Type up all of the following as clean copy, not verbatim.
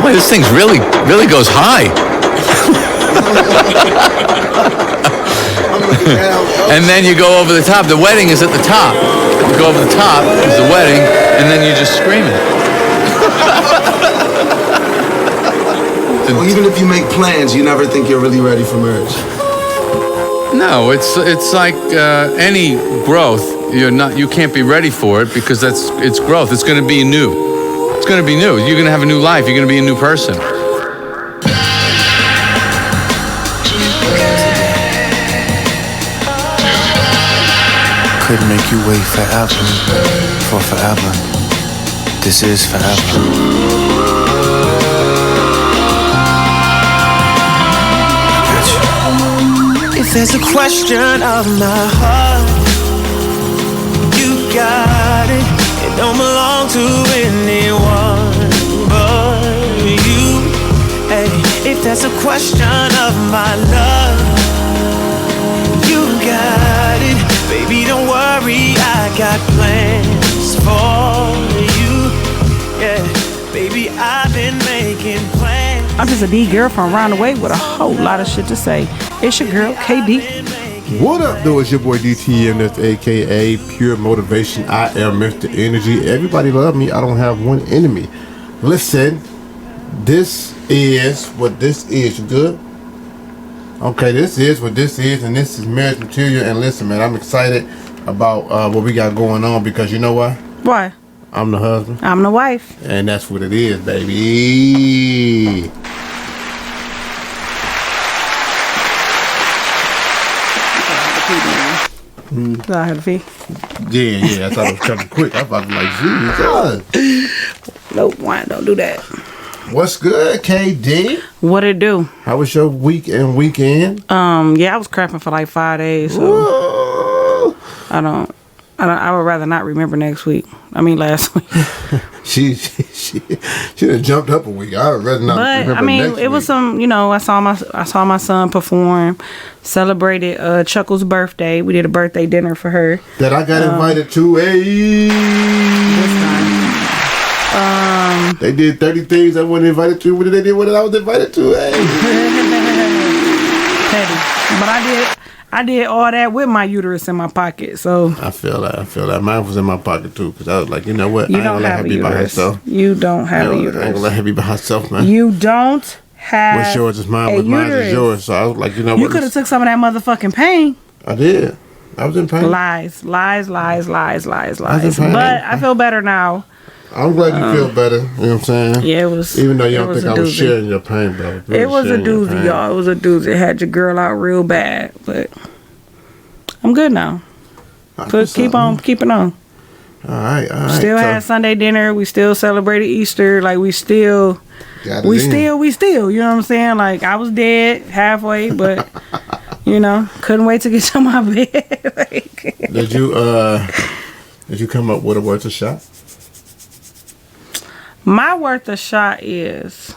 Boy, this thing's really goes high. And then you go over the top. The wedding is at the top. You go over the top is the wedding, and then you just scream it. Well, even if you make plans, you never think you're really ready for marriage. No, it's like any growth. You can't be ready for it because it's growth. It's going to be new. It's going to be new. You're going to have a new life. You're going to be a new person. Couldn't make you wait forever for forever. This is forever. If there's a question of my heart, you got it. It don't belong to anyone but you. Hey, if there's a question of my love, you got it. Baby, don't worry, I got plans for you. Yeah, baby, I've been making plans. I'm just a D girl from around the way with a whole lot of shit to say. It's your girl, KD. What up, though? It's your boy DTM, that's AKA Pure Motivation. I am Mr. Energy. Everybody love me. I don't have one enemy. Listen, this is what this is. You good? Okay, this is what this is, and this is marriage material. And listen, man, I'm excited about what we got going on because you know what? Why? I'm the husband. I'm the wife. And that's what it is, baby. I had a fee. Yeah, I thought it was coming quick. I thought it was like, Jesus. Nope, why don't do that. What's good, KD? What it do? How was your week and weekend? Yeah, I was crapping for like 5 days, so Whoa. I would rather not remember next week. I mean last week. she done jumped up a week. I would rather not remember But I mean, next it was week. some, I saw my son perform, celebrated Chuckle's birthday. We did a birthday dinner for her. That I got invited to. Hey. This time. They did 30 things I wasn't invited to. What did they do? What I was invited to? Hey. Petty. But I did all that with my uterus in my pocket. So I feel that. Mine was in my pocket too, because I was like, you know what? you I ain't don't gonna let have her a be by uterus. herself. You don't have a I ain't uterus. gonna let her be by herself, man. You don't have. What's yours is mine. a What's mine uterus. is yours. So I was like, you know what? You could have took some of that motherfucking pain. I did. I was in pain. Lies. But I I feel better now. I'm glad you feel better. You know what I'm saying? Yeah, it was. Even though you it don't was think a I was doozy. sharing your pain, bro. It was a doozy, y'all. It was a doozy. It had your girl out real bad, but I'm good now. But keep on keeping on. All right. Still had Sunday dinner. We still celebrated Easter. Like we still. You know what I'm saying? Like I was dead halfway, but couldn't wait to get to my bed. Did you come up with a word to shot? My worth of shot is.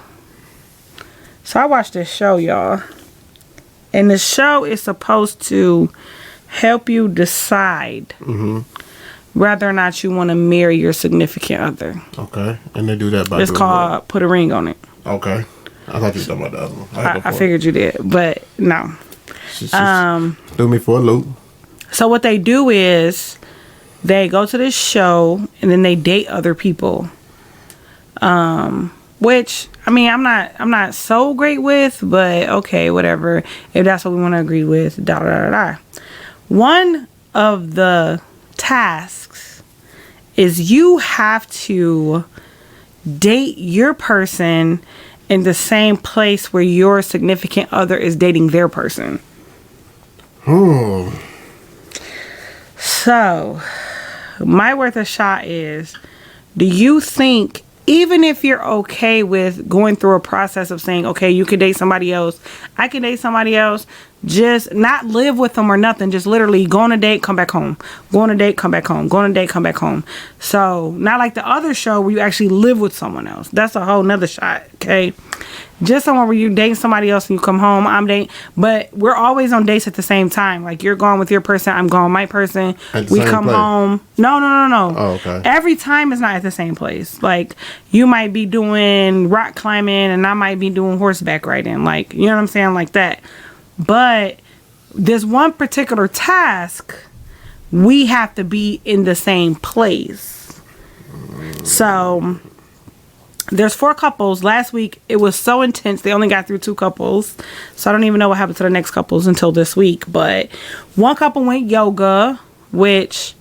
So I watched this show, y'all, and the show is supposed to help you decide whether or not you want to marry your significant other. Okay, and they do that by. It's called Put a Ring on It. Okay, I thought you were talking about the other one. I figured you did, but no. She threw me for a loop. So what they do is they go to this show and then they date other people. Which I mean I'm not so great with, but okay, whatever. If that's what we want to agree with, One of the tasks is you have to date your person in the same place where your significant other is dating their person. So, my worth of shot is, do you think, even if you're okay with going through a process of saying, okay, you can date somebody else, I can date somebody else, just not live with them or nothing. Just literally go on a date, come back home. Go on a date, come back home. Go on a date, come back home. So not like the other show where you actually live with someone else. That's a whole nother shot. Okay. Just somewhere where you date somebody else and you come home. I'm dating, but we're always on dates at the same time. Like you're going with your person, I'm going with my person. We come home. No. Oh, okay. Every time is not at the same place. Like you might be doing rock climbing and I might be doing horseback riding. Like, you know what I'm saying? Like that. But this one particular task, we have to be in the same place. So there's 4 couples. Last week, it was so intense. They only got through 2 couples. So I don't even know what happened to the next couples until this week. But one couple went yoga, which,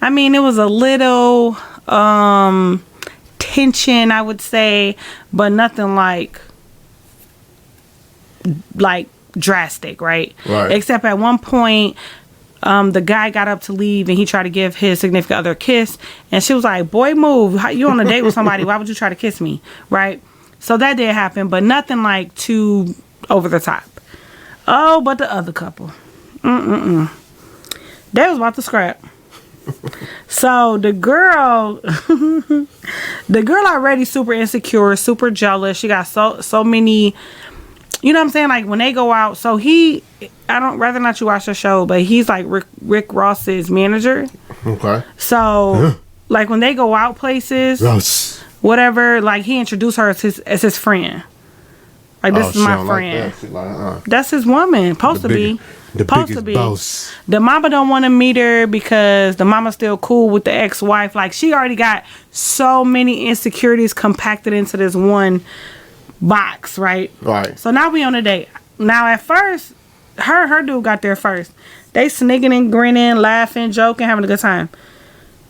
I mean, it was a little tension, I would say, but nothing like drastic, right? Except at one point, the guy got up to leave and he tried to give his significant other a kiss, and she was like, boy, move. You on a date with somebody, why would you try to kiss me? Right? So that did happen, but nothing like too over the top. Oh, but the other couple, they was about to scrap. So the girl already super insecure, super jealous. She got so many, you know what I'm saying? Like when they go out, so I don't, rather not you watch the show, but he's like Rick Ross's manager. Okay. So like when they go out places, whatever, like he introduced her as his friend. Like this is my friend. Like that's his woman. Supposed to be. Boss. The mama don't want to meet her because the mama's still cool with the ex-wife. Like she already got so many insecurities compacted into this one box, right? Right. So now we on a date. Now at first, her dude got there first. They snigging and grinning, laughing, joking, having a good time.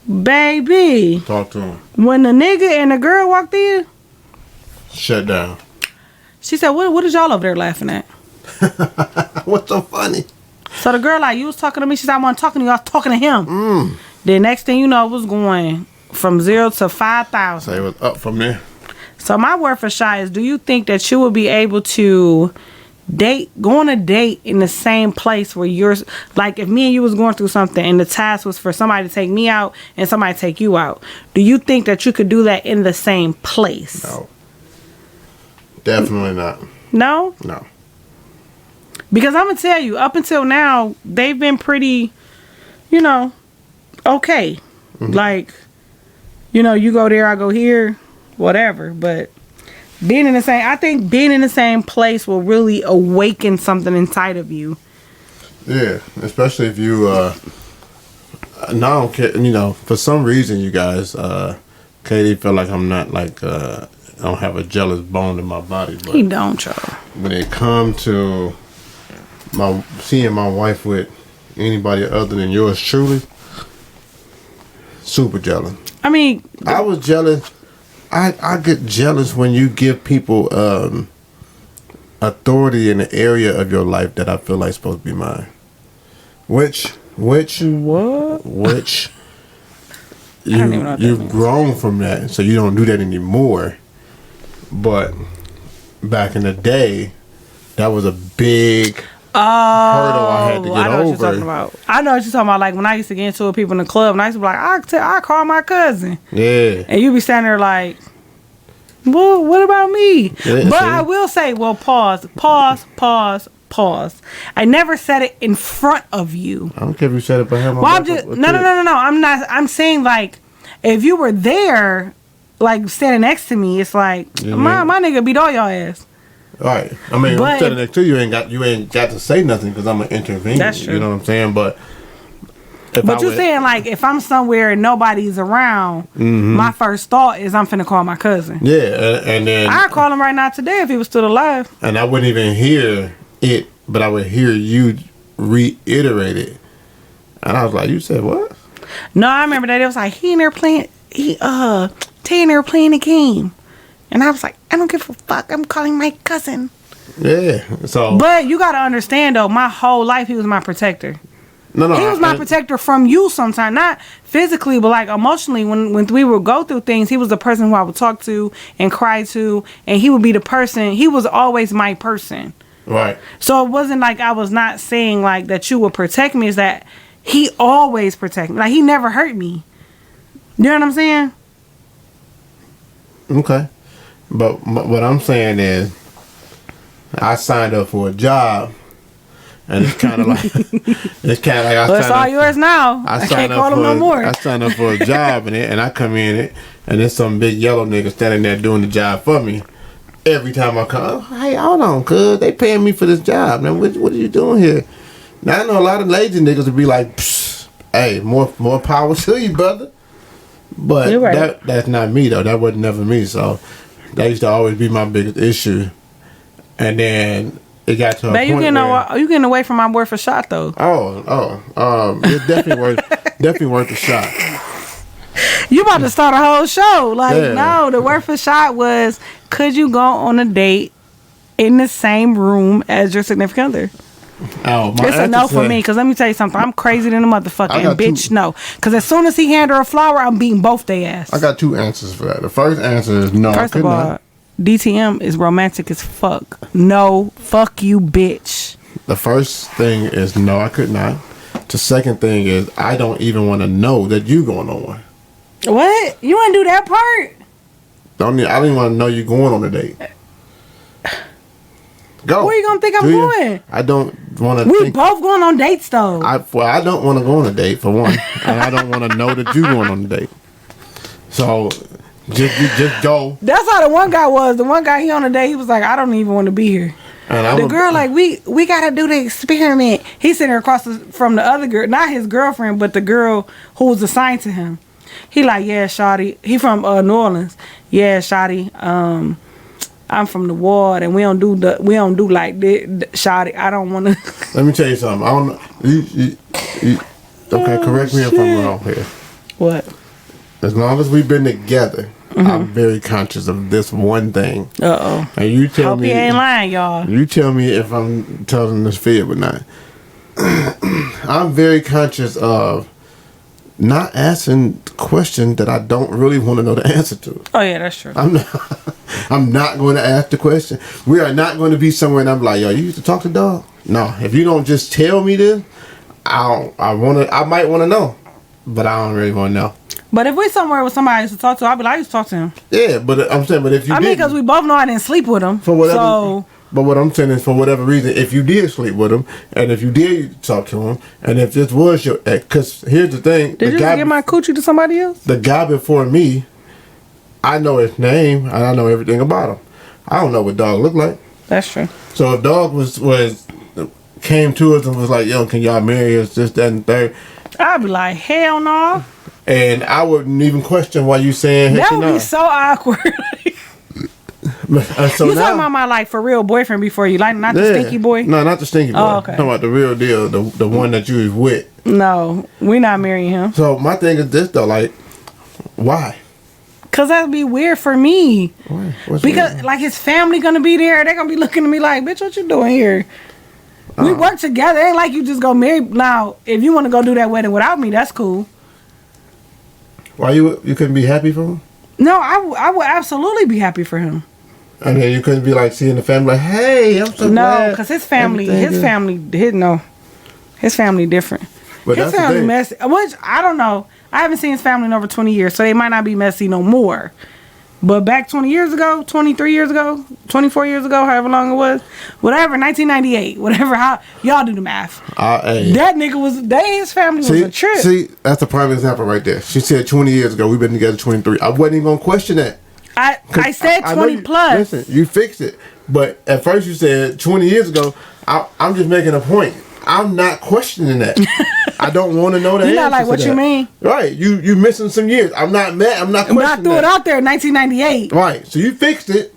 Baby. Talk to him. When the nigga and the girl walked in, shut down. She said, what is y'all over there laughing at? What's so funny? So the girl like, you was talking to me. She said, I wasn't talking to you. I was talking to him. The next thing you know, it was going from 0 to 5,000. So it was up from there. So my word for shy is, do you think that you would be able to go on a date in the same place where you're, like if me and you was going through something and the task was for somebody to take me out and somebody to take you out, do you think that you could do that in the same place? No. Definitely not. No? No. Because I'm going to tell you, up until now, they've been pretty, okay. Like, you go there, I go here, whatever. But I think being in the same place will really awaken something inside of you. Yeah, especially if you, now, for some reason, you guys, Katie feel like I'm not like, I don't have a jealous bone in my body. But he don't, y'all. When it comes to seeing my wife with anybody other than yours truly, super jealous. I mean, I was jealous. I get jealous when you give people authority in the area of your life that I feel like is supposed to be mine. Which you've grown from that, so you don't do that anymore. But back in the day, that was a big hurdle I had to get over. I know what you're talking about. Like when I used to get into it with people in the club, and I used to be like, I call my cousin. Yeah. And you be standing there like, well, what about me? Yeah, but I will say, well, pause. I never said it in front of you. I don't care if you said it behind my back. No. I'm not. I'm saying like, if you were there, like standing next to me, it's like my nigga beat all y'all ass. Right. I mean, I'm standing next to you. You ain't got to say nothing because I'm gonna intervene. That's true. You know what I'm saying? But you're saying like if I'm somewhere and nobody's around, my first thought is I'm finna call my cousin. Yeah, and then I'd call him right now today if he was still alive. And I wouldn't even hear it, but I would hear you reiterate it. And I was like, "You said what?" No, I remember that. It was like Tay in there playing the game. And I was like, I don't give a fuck. I'm calling my cousin. Yeah. So. But you got to understand, though, my whole life, he was my protector. No. He was my protector from you sometimes. Not physically, but like emotionally. When we would go through things, he was the person who I would talk to and cry to. And he would be the person. He was always my person. Right. So it wasn't like I was not saying like that you would protect me. Is that he always protect me. Like he never hurt me. You know what I'm saying? Okay. But what I'm saying is, I signed up for a job, and it's kind of like Well, it's all yours now. I can't call him no more. I signed up for a job, and I come in and there's some big yellow nigga standing there doing the job for me. Every time I come, oh, hey, hold on, cuz they paying me for this job. Now, what are you doing here? Now I know a lot of lazy niggas would be like, psh, hey, more power to you, brother. But right. That's not me though. That wasn't never me. So that used to always be my biggest issue. And then it got to a point where you getting away from my word for shot though. It's definitely worth a shot. You about to start a whole show. Like, no, the word for shot was, could you go on a date in the same room as your significant other? It's a no for me, because let me tell you something. I'm crazy than a motherfucker, and bitch, no. Because as soon as he hand her a flower, I'm beating both their ass. I got two answers for that. The first answer is no. First of all, DTM is romantic as fuck. No, fuck you, bitch. The first thing is no, I could not. The second thing is I don't even want to know that you going on one. What? You want to do that part? I don't even want to know you going on a date. Go. Where you gonna think I'm going? I don't want to. We both going on dates though. I don't want to go on a date for one, and I don't want to know that you going on a date. So just go. That's how the one guy was. The one guy he on a date, he was like, I don't even want to be here. And the girl like, we gotta do the experiment. He's sitting across from the other girl, not his girlfriend, but the girl who was assigned to him. He like, yeah, shawty. He from New Orleans. Yeah, shawty. I'm from the ward, and we don't do like this, shawty. I don't want to. Let me tell you something. I don't. You, okay, correct me if I'm wrong here. What? As long as we've been together, I'm very conscious of this one thing. And you tell Hope me. He ain't lying, y'all. You tell me if I'm telling this fib or not. I'm very conscious of not asking questions that I don't really want to know the answer to. Oh yeah, that's true. I'm not going to ask the question. We are not going to be somewhere and I'm like, yo, you used to talk to dog? No. If you don't just tell me this, I might want to know, but I don't really want to know. But if we're somewhere with somebody I used to talk to, I'll be like, I used to talk to him. Yeah, but I'm saying, but if you I mean, because we both know I didn't sleep with him. For whatever. But what I'm saying is, for whatever reason, if you did sleep with him, and if you did talk to him, and if this was your ex, because here's the thing. Did you give my coochie to somebody else? The guy before me, I know his name, and I know everything about him. I don't know what dog looked like. That's true. So if dog came to us and was like, yo, can y'all marry us, this, that, and third, I'd be like, hell no. And I wouldn't even question why you saying that would be so awkward. You talking about my like for real boyfriend before you, like not the stinky boy? No, not the stinky boy. Oh, okay. I'm talking about the real deal, the one that you was with. No, we not marrying him. So my thing is this though, like, why? Cause that'd be weird for me. Why? Because weird? Like his family gonna be there, they're gonna be looking at me like, bitch, what you doing here? We work together. It ain't like you just go marry. Now, if you want to go do that wedding without me, that's cool. Why you couldn't be happy for him? No, I would absolutely be happy for him. And then you couldn't be like seeing the family like, hey, I'm so glad. No, because his family different. But his family messy, which I don't know. I haven't seen his family in over 20 years, so they might not be messy no more. But back 20 years ago, 23 years ago, 24 years ago, however long it was, whatever, 1998, whatever, how y'all do the math. Hey. That nigga his family was a trip. See, that's a prime example right there. She said 20 years ago, we've been together 23. I wasn't even going to question that. I said 20 plus. Listen, you fixed it. But at first you said 20 years ago, I'm just making a point. I'm not questioning that. I don't want to know that. You're not like, what you mean? Right. You missing some years. I'm not mad. I'm not questioning that. I threw it out there in 1998. Right. So you fixed it.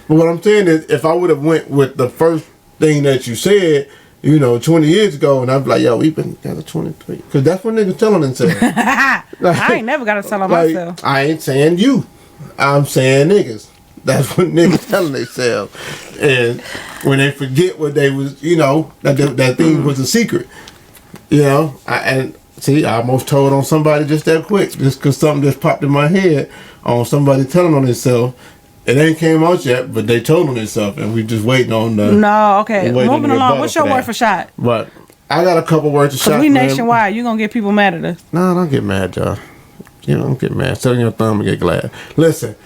But what I'm saying is, if I would have went with the first thing that you said, 20 years ago, and I'd be like, yo, we've been together 23. Because that's what niggas telling themselves. I ain't never got to tell on myself. I ain't saying you. I'm saying niggas. That's what niggas telling themselves. And when they forget what they was, that thing was a secret. I almost told on somebody just that quick, just because something just popped in my head on somebody telling on themselves. It ain't came out yet, but they told him itself, and we just waiting on the. No, okay. we waiting on Moving the along. rebuttal What's your for word that. for shot? But I got a couple words to shot. Because we man. nationwide. You're going to get people mad at us. No, don't get mad, y'all. You don't get mad. Sit on your thumb and get glad. Listen,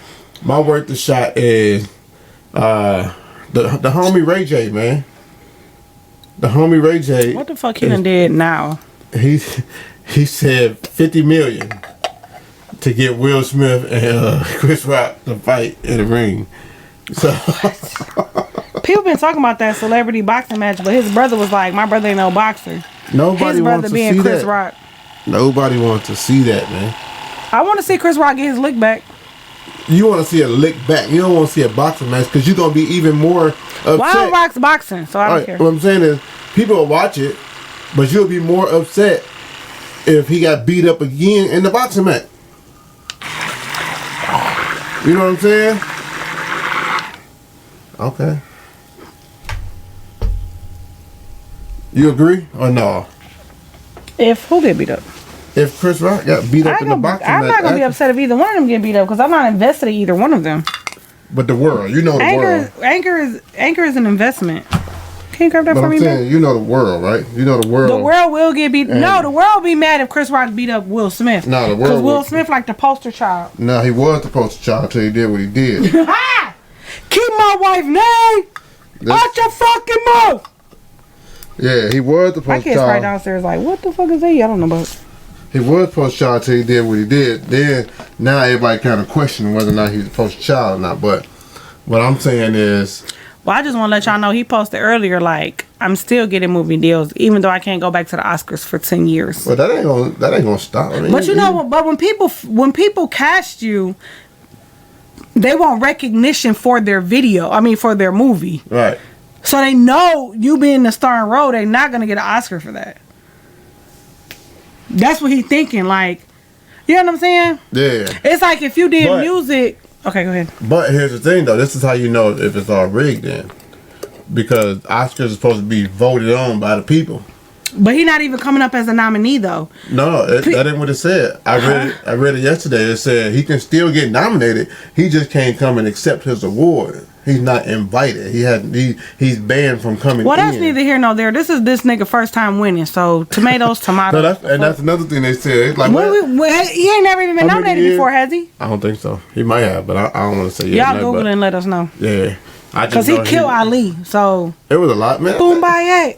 my word to shot is the homie Ray J, man. The homie Ray J. What the fuck he done did now? He said $50 million to get Will Smith and Chris Rock to fight in the ring. So People been talking about that celebrity boxing match, but his brother was like, my brother ain't no boxer. nobody His wants brother to being see Chris that. Rock. Nobody wants to see that, man. I want to see Chris Rock get his lick back. You want to see a lick back. You don't want to see a boxing match because you're gonna be even more upset. Wild Rock's boxing, so I don't care. What I'm saying is, people will watch it, but you'll be more upset if he got beat up again in the boxing match. You know what I'm saying? Okay. You agree or no? If who get beat up? If Chris Rock got beat up in the boxing I'm match, not gonna be upset if either one of them get beat up because I'm not invested in either one of them. but the world, you know the world. Anchor is an investment. Can you grab that But for I'm me, saying, man? you know the world, right? You know the world. The world will get beat. And- No, the world will be mad if Chris Rock beat up Will Smith. No, the world Because Will will- Smith like the poster child. No, he was the poster child until he did what he did. Keep my wife name out your fucking mouth. Yeah, he was the My poster kids right child. downstairs like, what the fuck is that? I don't know about. He was poster child until he did what he did. Then now everybody kind of questioning whether or not he's a poster child or not. But what I'm saying is, Well, I just want to let y'all know he posted earlier like, I'm still getting movie deals even though I can't go back to the Oscars for 10 years. well, that ain't gonna stop. I mean, But you know what? But when people cast you, they want recognition for their video. I mean, for their movie. right? So they know you being the starring role. They're not gonna get an Oscar for that. That's what he's thinking. Like, you know what I'm saying? Yeah. It's like if you did But- music. Okay, go ahead. But here's the thing, though. This is how you know if it's all rigged, then, because Oscars is supposed to be voted on by the people. But he's not even coming up as a nominee though. No, that ain't what it said. I read it yesterday. It said he can still get nominated. He just can't come and accept his award. He's not invited. He's banned from coming. Well, that's in. neither here nor there. This is this nigga first time winning. So tomatoes, tomatoes. No, that's another thing they said. It's like, He ain't never even been How many nominated years? before, has he? I don't think so. He might have, but I don't want to say yeah. Y'all Google and let us know. Yeah, Because he killed Ali. So, It was a lot, man. Boombayé,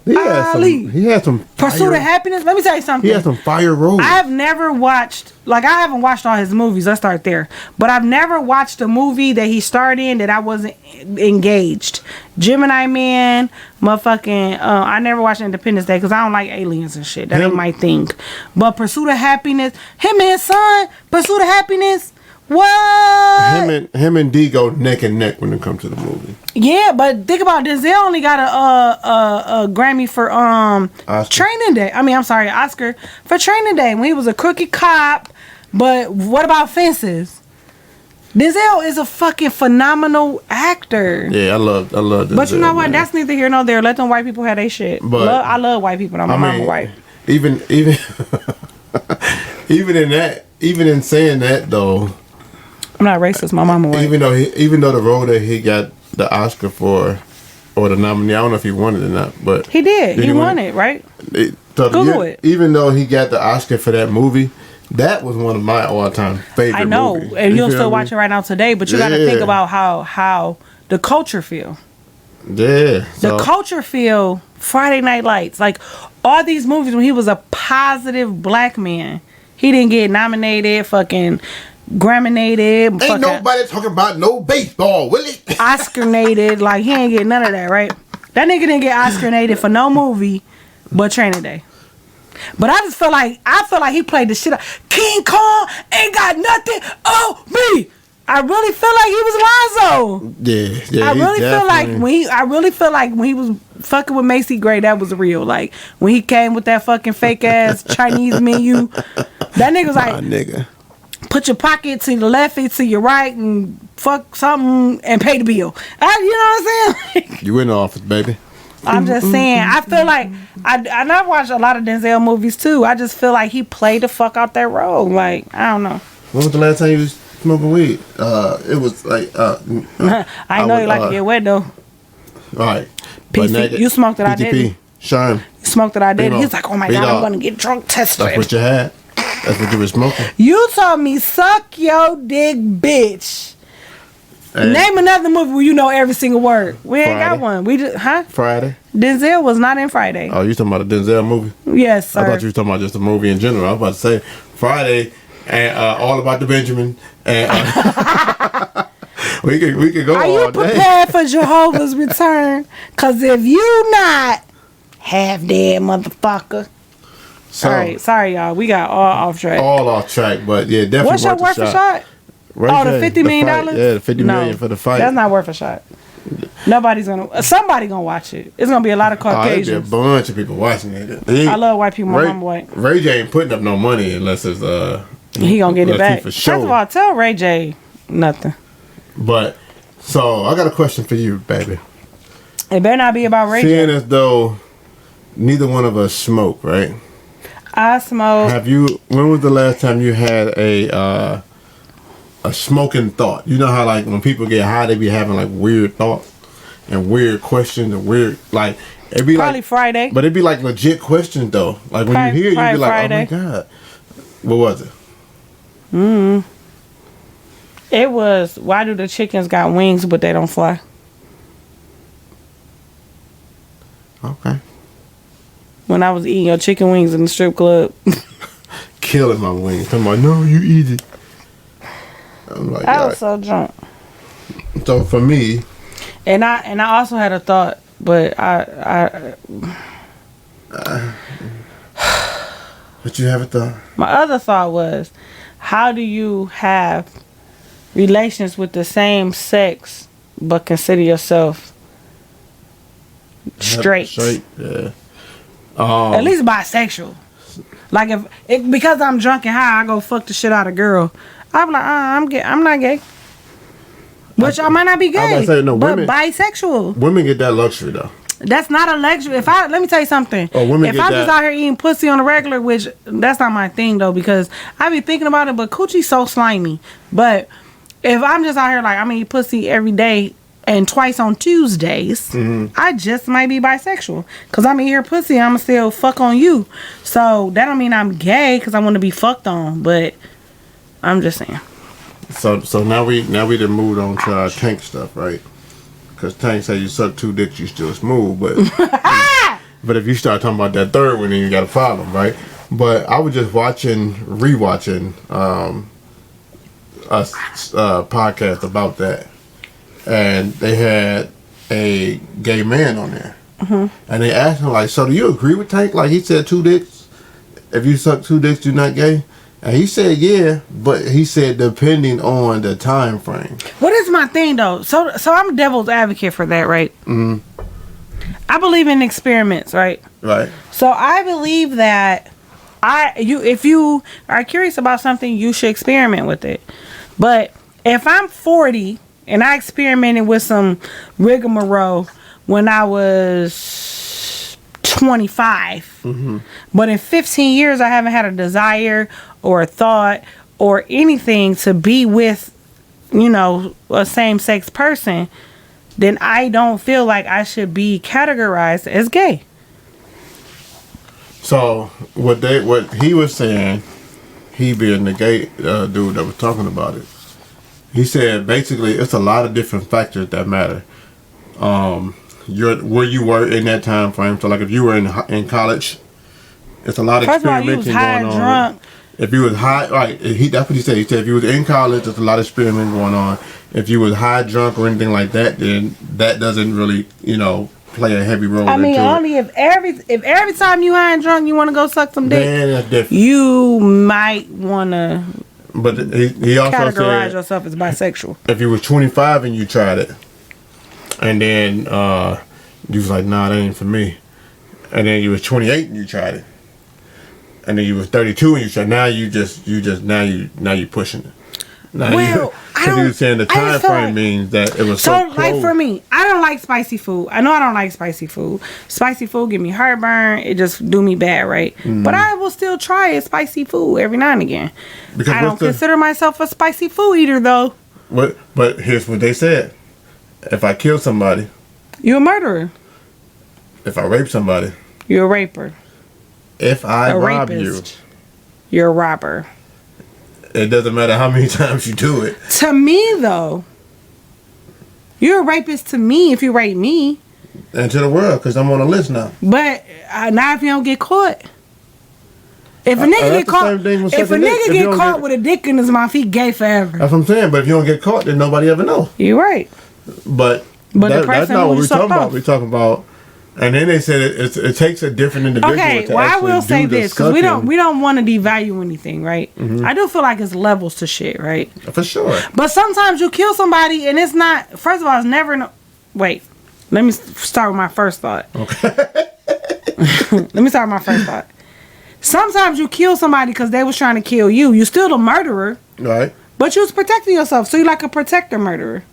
Ali. He had some Pursuit of fire- Happiness. Let me tell you something. He had some fire roles. I have never watched, I haven't watched all his movies. Let's start there. But I've never watched a movie that he starred in that I wasn't engaged. Gemini Man, motherfucking, I never watched Independence Day because I don't like aliens and shit. That ain't my thing. But Pursuit of Happiness, him and his son, Pursuit of Happiness, what? Him and D go neck and neck when it comes to the movie. Yeah, but think about it, Denzel only got a Grammy for Oscar. Training Day. I mean, I'm sorry, Oscar for Training Day when he was a crooked cop. But what about Fences? Denzel is a fucking phenomenal actor. Yeah, I love Denzel. But you know what? man. That's neither here nor there. Let them white people have their shit. But- I love white people. My mama white. Even even in saying that though, I'm not racist. My mama white. even though the role that he got the Oscar for or the nominee, I don't know if he won it or not, but He did. He won win it, right? So Google it. Even though he got the Oscar for that movie, that was one of my all-time favorite. I know, movies. and you'll feel still me? watch it right now today. But you got to Yeah. think about how the culture feel. Yeah, The culture feel Friday Night Lights. Like all these movies when he was a positive black man, he didn't get nominated, fucking Grammy-nated, Ain't fucking nobody talking about no baseball, will it? Oscar-nated. Like he ain't get none of that, right? That nigga didn't get Oscar-nated for no movie but Training Day. But I feel like he played the shit out. King Kong ain't got nothing on me. I really feel like he was Lonzo. Yeah. I really feel like when he was fucking with Macy Gray, that was real. Like when he came with that fucking fake ass Chinese menu, that nigga was like, nigga. put your pocket to the left, it to your right, and fuck something and pay the bill. You know what I'm saying? You in the office, baby. I'm just saying. I feel like I've watched a lot of Denzel movies too. I just feel like he played the fuck out that role. Like I don't know. When was the last time you smoking weed. It was like I know you like to get wet though. Right. PC, you smoked it, I didn't. Sean. You smoked it, I didn't. Primo, He's like, oh my God, I'm gonna get drunk tested. That's what you had. That's what you were smoking. You told me suck your dick, bitch. And name another movie where you know every single word. We ain't got one. We just, Friday. Denzel was not in Friday. Oh, you talking about the Denzel movie? Yes, sir. I thought you were talking about just the movie in general. I was about to say Friday and All About the Benjamin and we could go Are all you prepared for Jehovah's return? Cause if you not half dead, motherfucker. So, sorry, y'all. We got all off track. All off track, but yeah, definitely. What's your worth a shot? Right the $50 million? Yeah, the $50 million for the fight. That's not worth a shot. Nobody's gonna. Somebody gonna watch it. It's gonna be a lot of Caucasians. There'll be a bunch of people watching it. I love white people. My mama white. Ray J ain't putting up no money unless it's he gonna get it back. For sure. First of all, tell Ray J nothing. But so I got a question for you, baby. It better not be about Ray J. Seeing as though neither one of us smoke, right? I smoke. When was the last time you had a smoking thought? You know how like when people get high, they be having like weird thoughts and weird questions and weird like it'd be probably like Friday. But it'd be like legit questions though. Like when you hear, you'd be like, Friday. Oh my God, what was it? It was, why do the chickens got wings but they don't fly? Okay. When I was eating your chicken wings in the strip club. Killing my wings. I'm like, no, you eat it. I'm like, I was so drunk. So for me, and I also had a thought, but but you have a thought. My other thought was, how do you have relations with the same sex but consider yourself straight? Straight, yeah. At least bisexual. Like because I'm drunk and high, I go fuck the shit out of girl. I'm like, I'm gay. I'm not gay. Which I might not be gay. I was about to say, no, but women, bisexual. Women get that luxury though. That's not a luxury. Let me tell you something. Oh, women if get I'm that. just out here eating pussy on the regular, which that's not my thing though, because I be thinking about it, but coochie's so slimy. But if I'm just out here like I'm eating pussy every day and twice on Tuesdays, I just might be bisexual. Cause I'm eating pussy, I'ma still fuck on you. So that don't mean I'm gay because I want to be fucked on. But I'm just saying. So now we done moved on to our Tank stuff, right? Because Tank say you suck 2 dicks, you still smooth, but but if you start talking about that third one, then you got a problem, right? But I was just rewatching a podcast about that, and they had a gay man on there, and they asked him like, "So do you agree with Tank? Like he said 2 dicks. If you suck 2 dicks, you're not gay." And he said, yeah, but he said depending on the time frame. What is my thing though? So I'm devil's advocate for that, right? I believe in experiments, right? Right. So I believe that if you are curious about something, you should experiment with it. But if I'm 40 and I experimented with some Rigamonroe when I was 25, but in 15 years I haven't had a desire or a thought or anything to be with, a same-sex person, then I don't feel like I should be categorized as gay. So what he was saying, he being the gay dude that was talking about it, he said basically it's a lot of different factors that matter. Where you were in that time frame. So like if you were in college, it's a lot of experimenting going on. Drunk. If you was high, right? That's what he said. He said if you was in college, there's a lot of experimenting going on. If you was high, drunk, or anything like that, then that doesn't really, play a heavy role. I mean, only if every time you high and drunk, you want to go suck some dick. Man, that's different. You might want to. But he also categorize said yourself as bisexual. If you was 25 and you tried it, and then you was like, nah, that ain't for me. And then you was 28 and you tried it. And then you was 32 and you tried. Now you pushing it. Now well, I Because you were saying the time frame means that it was so close. Like for me, I don't like spicy food. I know I don't like spicy food. Spicy food give me heartburn. It just do me bad, right? But I will still try a spicy food every now and again. Because I don't consider myself a spicy food eater, though. But here's what they said. If I kill somebody... You're a murderer. If I rape somebody... You're a raper. If I rob you... You're a robber. It doesn't matter how many times you do it. To me, though, you're a rapist to me if you rape me. And to the world, because I'm on a list now. But not if you don't get caught. If a nigga get caught, with a dick in his mouth, he gay forever. That's what I'm saying. But if you don't get caught, then nobody ever know. You're right. But that's not what we're talking about. We're talking about. And then they said it takes a different individual. Okay, well, I will say this because we don't want to devalue anything, right? I do feel like it's levels to shit, right? For sure. But sometimes you kill somebody and it's not. First of all, it's never. Wait, let me start with my first thought. Okay. Let me start with my first thought. Sometimes you kill somebody because they was trying to kill you. You still the murderer, right? But you was protecting yourself, so you like a protector murderer,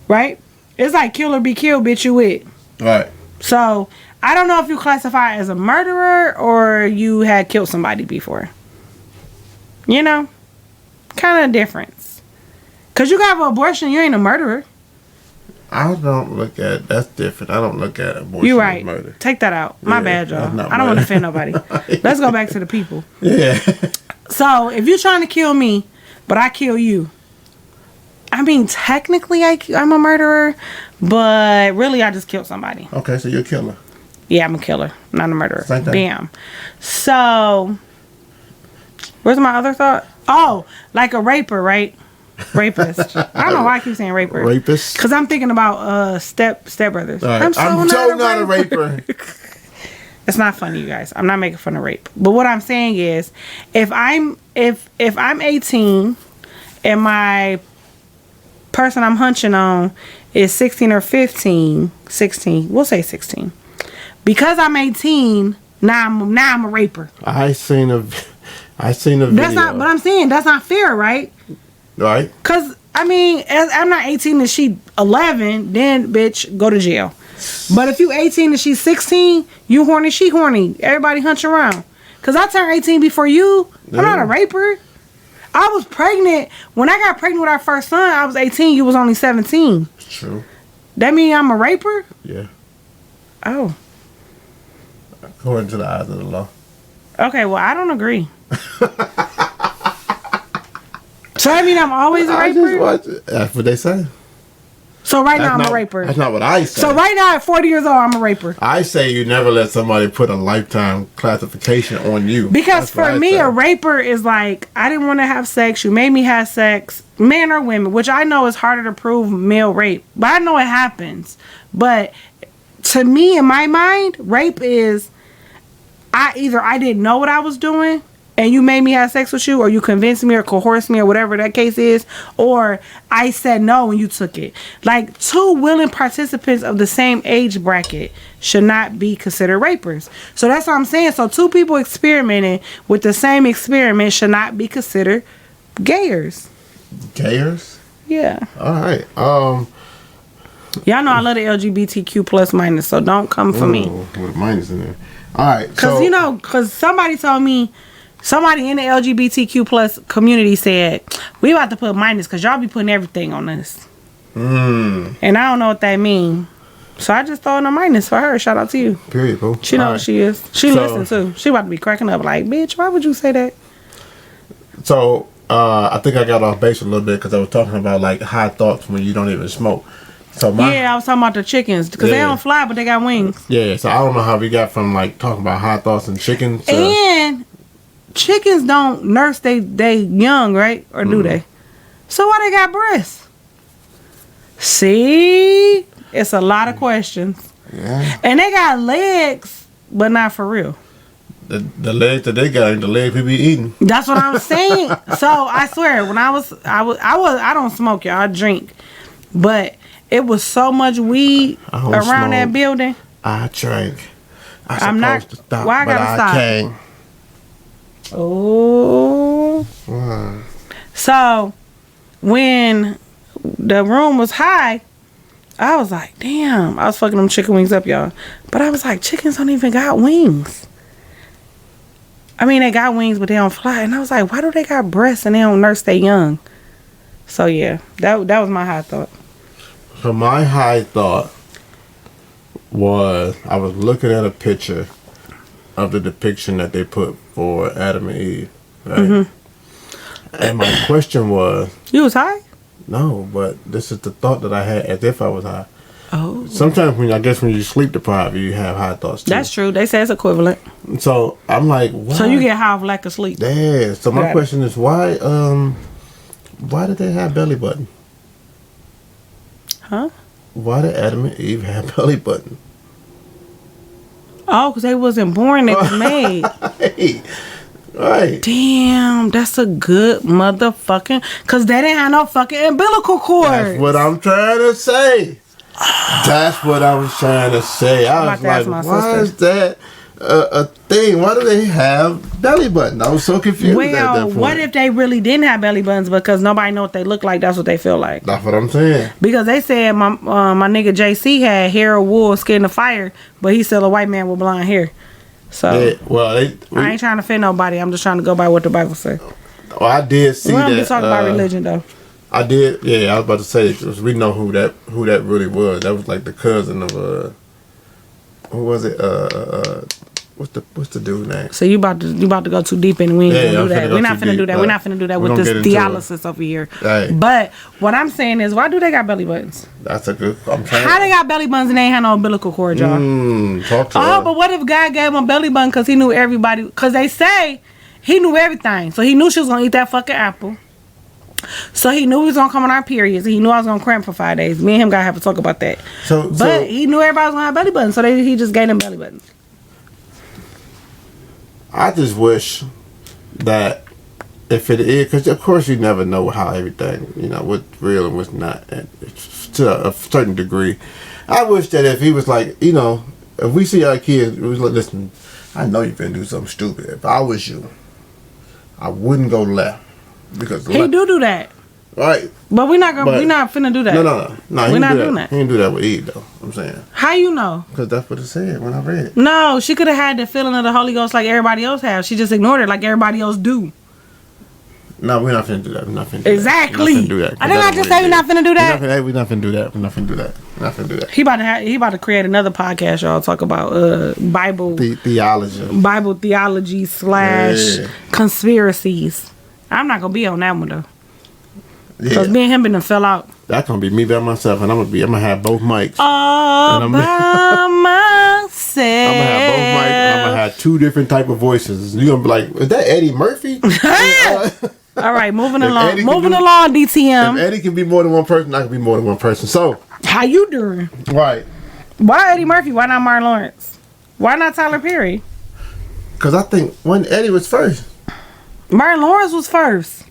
right? It's like kill or be killed, bitch. You with, right? So, I don't know if you classify as a murderer or you had killed somebody before. You know? Kind of difference. Because you got an abortion, you ain't a murderer. I don't look at... That's different. I don't look at abortion You're right. as murder. Take that out. My bad, y'all. I don't want to offend nobody. Let's go back to the people. Yeah. So, if you're trying to kill me, but I kill you, I mean, technically, I'm a murderer, but really, I just killed somebody. Okay, so you're a killer. Yeah, I'm a killer, not a murderer. Same thing. Bam. So, where's my other thought? Oh, like a raper, right? Rapist. I don't know why I keep saying raper. Rapist? Because I'm thinking about stepbrothers. Right. I'm so not a raper. It's not funny, you guys. I'm not making fun of rape. But what I'm saying is, if I'm 18 and my person I'm hunching on is 16 or 16, we'll say 16. Because I'm 18, now I'm a raper. I seen a video. That's not, but I'm saying that's not fair, right? Right. Cause I mean, I'm not 18 and she 11, then bitch go to jail. But if you 18 and she's 16, you horny, she horny. Everybody hunch around. Cause I turned 18 before you. I'm not a raper. I was pregnant. When I got pregnant with our first son, I was 18. You was only 17. True. That mean I'm a raper? Yeah. Oh. According to the eyes of the law. Okay, well, I don't agree. So I mean I'm always a raper? That's what they say. So right now I'm a raper. That's not what I say. So right now at 40 years old, I'm a raper. I say you never let somebody put a lifetime classification on you. Because for me, a raper is like, I didn't want to have sex. You made me have sex. Men or women, which I know is harder to prove male rape. But I know it happens. But to me, in my mind, rape is I didn't know what I was doing and you made me have sex with you, or you convinced me or coerced me or whatever that case is, or I said no and you took it. Like, two willing participants of the same age bracket should not be considered rapers. So that's what I'm saying. So two people experimenting with the same experiment should not be considered gayers. Gayers? Yeah. All right. Y'all know I love the LGBTQ plus minus, so don't come for me. With a minus in there. All right. Because somebody told me, somebody in the LGBTQ plus community said, we about to put minus because y'all be putting everything on us. And I don't know what that means. So I just throw in a minus for her. Shout out to you. Period, boo. She know what she is. She listen too. She about to be cracking up like, bitch, why would you say that? So I think I got off base a little bit because I was talking about like high thoughts when you don't even smoke. So I was talking about the chickens because they don't fly, but they got wings. Yeah, so I don't know how we got from like talking about high thoughts and chickens. And chickens don't nurse they young, right? Or do they? So why they got breasts? See? It's a lot of questions. Yeah. And they got legs, but not for real. The legs that they got ain't the legs we be eating. That's what I'm saying. So I swear, when I don't smoke, y'all. I drink. But it was so much weed around that building. I drank. I'm not. To stop, why I gotta stop? Can't. Oh. Wow. So when the room was high, I was like, damn. I was fucking them chicken wings up, y'all. But I was like, chickens don't even got wings. I mean, they got wings, but they don't fly. And I was like, why do they got breasts and they don't nurse their young? So, yeah, that was my high thought. So my high thought was, I was looking at a picture of the depiction that they put for Adam and Eve, right? Mm-hmm. And my question was... You was high? No, but this is the thought that I had as if I was high. Oh. Sometimes when you sleep deprived, you have high thoughts too. That's true. They say it's equivalent. So I'm like, why? So you get high of lack of sleep. Yeah. So my question is, why did they have belly button? Huh? Why did Adam and Eve have belly button? Oh, because they wasn't born, they was made. Right. Damn, that's a good motherfucking... Because they didn't have no fucking umbilical cord. That's what I'm trying to say. That's what I was trying to say. I was like, why is that a thing? Why do they have belly button? I was so confused at that point. What if they really didn't have belly buttons because nobody know what they look like? That's what they feel like. That's what I'm saying. Because they said my nigga JC had hair of wool, skin of fire, but he's still a white man with blonde hair. So, I ain't trying to offend nobody. I'm just trying to go by what the Bible says. Oh, I did see that. We don't be talking about religion, though. I did, yeah. I was about to say, because we know who that really was. That was like the cousin of who was it? What's the dude name? So you about to go too deep in. We ain't gonna do that. We're not finna do that. We're not finna do that with this theolosis over here. Right. But what I'm saying is, why do they got belly buttons? That's a good. How they got belly buttons and they ain't had no umbilical cord, y'all? Talk to her. But what if God gave him a belly button because he knew everybody? Because they say he knew everything, so he knew she was gonna eat that fucking apple. So he knew he was gonna come on our periods. He knew I was gonna cramp for 5 days. Me and him gotta have to talk about that. But he knew everybody was gonna have belly buttons, so he just gave them belly buttons. I just wish that if it is, because of course you never know how everything, what's real and what's not, and to a certain degree. I wish that if he was like, if we see our kids, it was like, listen, I know you're gonna do something stupid. If I was you, I wouldn't go left. Because he do that, right? But we're not finna do that. No. We're not doing that. He didn't do that with Eve, though. I'm saying. How you know? Because that's what it said when I read it. No, she could have had the feeling of the Holy Ghost like everybody else has. She just ignored it like everybody else do. No, we're not finna do that. We're not finna do exactly. That. We're not finna do that. I didn't I just say we're not finna do that. We're not finna do that. We're not finna do that. We're not finna do that. He about to create another podcast, y'all. Talk about Bible theology. Bible theology / conspiracies. I'm not gonna be on that one though. Because me and him been fell out. That's gonna be me by myself, and I'm gonna have both mics. All by myself. I'm gonna have both mics, and I'm gonna have 2 different type of voices. You're gonna be like, is that Eddie Murphy? All right, moving along, DTM. If Eddie can be more than one person, I can be more than one person. So, how you doing? Right. Why Eddie Murphy? Why not Martin Lawrence? Why not Tyler Perry? Because I think when Eddie was first. Martin Lawrence was first.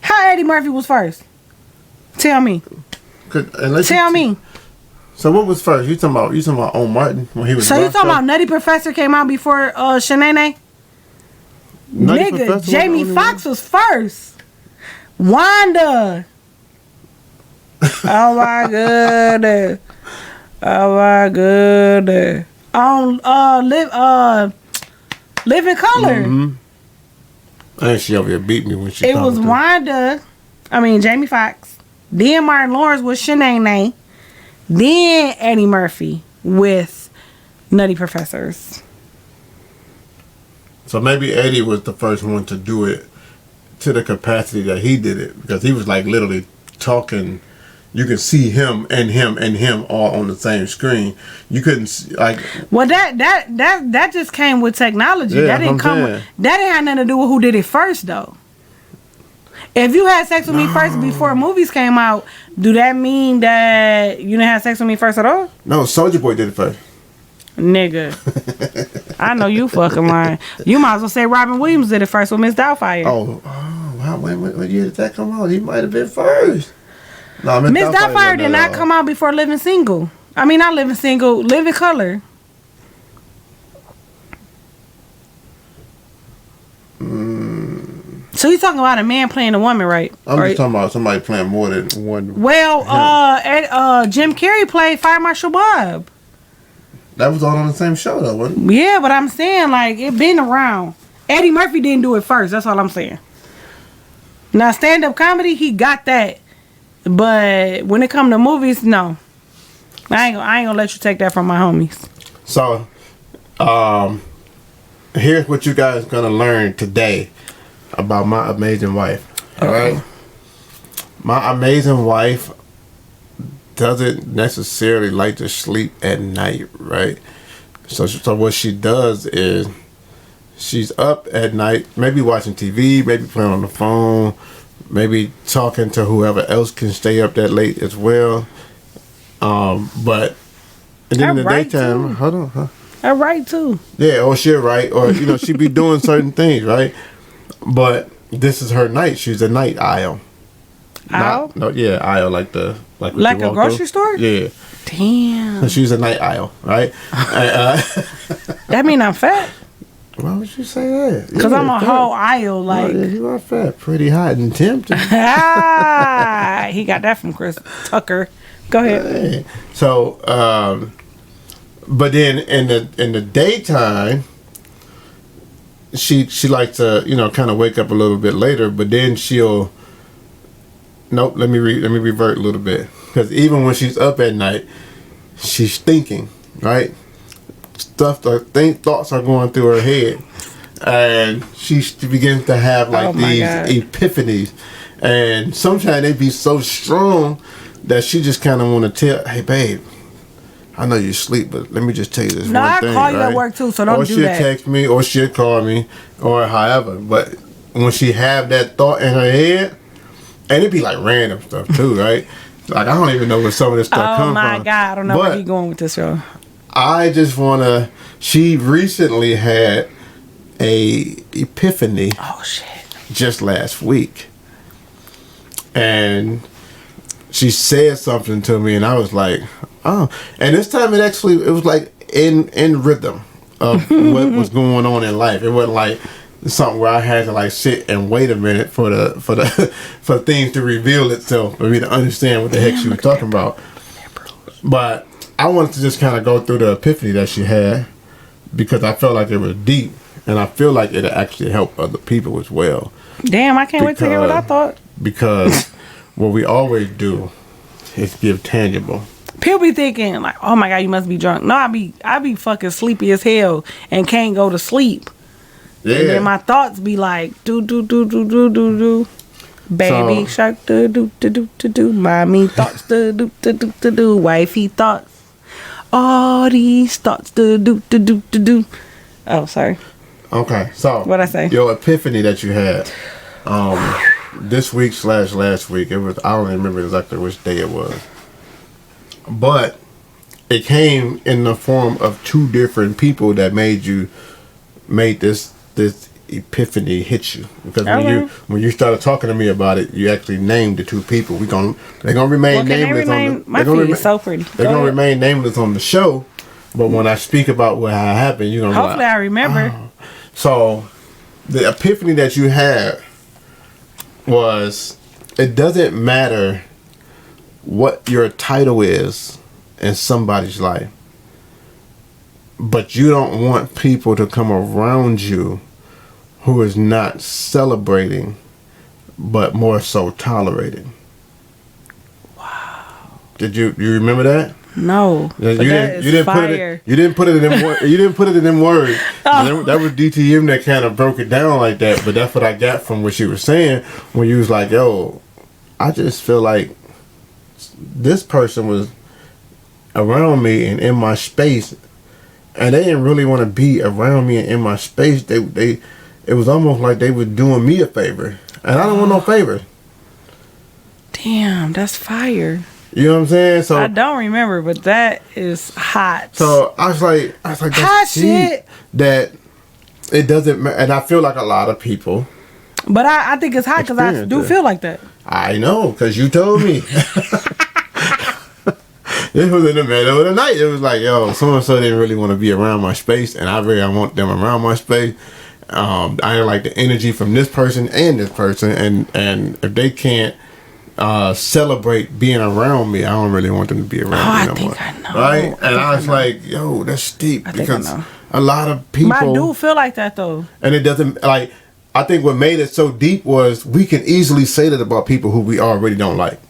How Eddie Murphy was first? Tell me. Tell me. So what was first? You talking about on Martin when he was? So you talking about Nutty Professor came out before Shanae? Nigga, Jamie Foxx was first. Wanda. Oh my goodness. Oh my goodness. Live in Color. Mm-hmm. And she over here beat me when she. It was Wanda. Jamie Foxx. Then Martin Lawrence with Shanae. Then Eddie Murphy with Nutty Professors. So maybe Eddie was the first one to do it to the capacity that he did it, because he was like literally talking. You could see him and him all on the same screen. You couldn't see, like. Well, that just came with technology. Yeah, that didn't that didn't have nothing to do with who did it first, though. If you had sex with me first before movies came out, do that mean that you didn't have sex with me first at all? No, Soulja Boy did it first. Nigga. I know you fucking lying. You might as well say Robin Williams did it first with Miss Doubtfire. Wow. What year did that come out? He might have been first. No, Miss Doubtfire did not come out before Living Single. Not Living Single, Living Color. So you talking about a man playing a woman, right? I'm just talking about somebody playing more than one. Well, Jim Carrey played Fire Marshal Bob. That was all on the same show, though, wasn't it? Yeah, but I'm saying, like, it been around. Eddie Murphy didn't do it first. That's all I'm saying. Now, stand-up comedy, he got that. But when it come to movies, no. I ain't gonna let you take that from my homies. So, here's what you guys gonna learn today about my amazing wife. All right? My amazing wife doesn't necessarily like to sleep at night, right? So what she does is she's up at night, maybe watching TV, maybe playing on the phone, maybe talking to whoever else can stay up that late as well. But and then in the daytime, too. hold on, huh? I write too. Yeah, or she'll write, or she be doing certain things, right? But this is her night. She's a night owl. Owl? Owl like what Like you a walk grocery through. store? Yeah. Damn. So she's a night owl, right? That mean I'm fat? Why would you say that? Because I'm a fat. whole aisle, like. Yeah, you are fat, pretty hot and tempting. He got that from Chris Tucker. Go ahead. Hey. So, but then in the daytime, she likes to kind of wake up a little bit later, but then she'll. Nope. Let me revert a little bit, because even when she's up at night, she's thinking, right? Thoughts are going through her head, and she begins to have like these epiphanies, and sometimes they be so strong that she just kind of want to tell, hey babe, I know you sleep, but let me just tell you this one thing. I call you at work too, so don't do that. Or she'll text me, or she'll call me, or however. But when she have that thought in her head, and it be like random stuff too, right? Like I don't even know where some of this stuff comes from. Oh my God, I don't know where he going with this show. I just wanna. She recently had a epiphany. Oh shit! Just last week, and she said something to me, and I was like, "Oh!" And this time it was like in rhythm of what was going on in life. It wasn't like something where I had to like sit and wait a minute for things to reveal itself for me to understand what the heck she was talking about. But I wanted to just kind of go through the epiphany that she had, because I felt like it was deep, and I feel like it actually helped other people as well. Damn, I can't wait to hear what I thought. Because what we always do is give tangible. People be thinking like, "Oh my God, you must be drunk." No, I be fucking sleepy as hell and can't go to sleep. Yeah. And then my thoughts be like, do. Baby shark, do. Mommy thoughts, do. Wifey thoughts. All these thoughts, do. Oh, sorry. Okay, so What'd I say? Your epiphany that you had this week / last week, it was, I don't remember exactly which day it was, but it came in the form of two different people that made this epiphany hit you, because when you started talking to me about it, you actually named the two people. They're gonna remain nameless. My feet is so pretty. They're gonna remain nameless on the show, but when I speak about what happened, you're gonna hopefully I remember. Oh. So the epiphany that you had was, it doesn't matter what your title is in somebody's life, but you don't want people to come around you who is not celebrating, but more so tolerating. Wow. Did you remember that? No. You didn't fire. You didn't put it in them words. Oh. That was DTM that kind of broke it down like that. But that's what I got from what you were saying when you was like, "Yo, I just feel like this person was around me and in my space, and they didn't really want to be around me and in my space. It was almost like they were doing me a favor, and I don't want no favor." Damn, that's fire. You know what I'm saying? So I don't remember, but that is hot. So I was like, that's hot shit. That it doesn't matter, and I feel like a lot of people. But I think it's hot because I do feel like that. I know, because you told me. It was in the middle of the night. It was like, yo, so and so didn't really want to be around my space, and I really want them around my space. I don't like the energy from this person and this person, and if they can't celebrate being around me, I don't really want them to be around me no more. I know. Right? And I was like, yo, that's steep, because I know. a lot of people. But I do feel like that though. And it doesn't, like, I think what made it so deep was we can easily say that about people who we already don't like.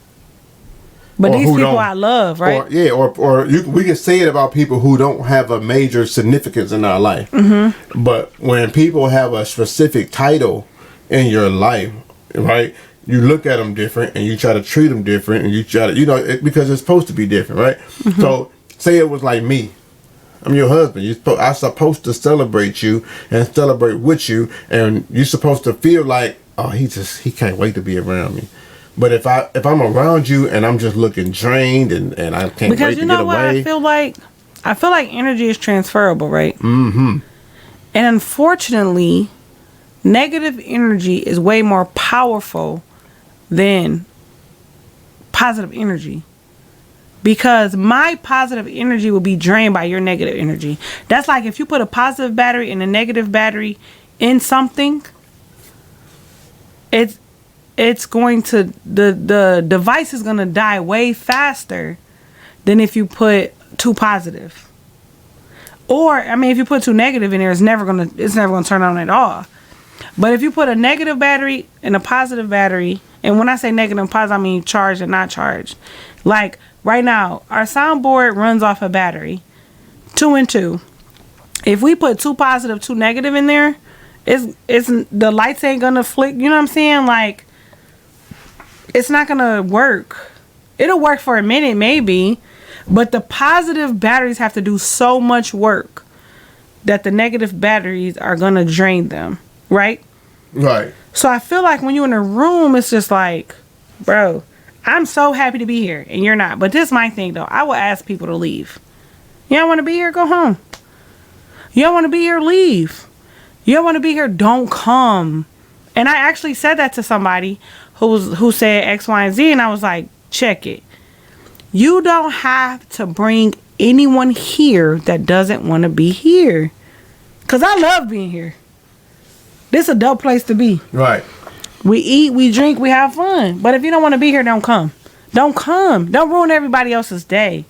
But these people I love, right? We can say it about people who don't have a major significance in our life. Mm-hmm. But when people have a specific title in your life, right, you look at them different and you try to treat them different, and you try to, because it's supposed to be different, right? Mm-hmm. So say it was like me. I'm your husband. I'm supposed to celebrate you and celebrate with you, and you're supposed to feel like, oh, he can't wait to be around me. But if I'm around you and I'm just looking drained and I can't wait to get away. Because you know what I feel like? I feel like energy is transferable, right? Mm-hmm. And unfortunately, negative energy is way more powerful than positive energy. Because my positive energy will be drained by your negative energy. That's like if you put a positive battery and a negative battery in something, it's going to, the device is going to die way faster than if you put two positive. Or, I mean, if you put two negative in there, it's never going to turn on at all. But if you put a negative battery and a positive battery, and when I say negative and positive, I mean charged and not charged. Like right now, our soundboard runs off a battery, 2 and 2. If we put 2 positive, 2 negative in there, it's the lights ain't gonna flick. You know what I'm saying? Like, it's not gonna work. It'll work for a minute maybe, but the positive batteries have to do so much work that the negative batteries are gonna drain them, right? Right. So I feel like when you're in a room, it's just like, bro, I'm so happy to be here and you're not. But this is my thing though. I will ask people to leave. You don't want to be here? Go home. You don't want to be here? Leave. You don't want to be here? Don't come. And I actually said that to somebody who said X, Y, and Z, and I was like, check it. You don't have to bring anyone here that doesn't want to be here. Because I love being here. This is a dope place to be. Right. We eat, we drink, we have fun. But if you don't want to be here, don't come. Don't come. Don't ruin everybody else's day.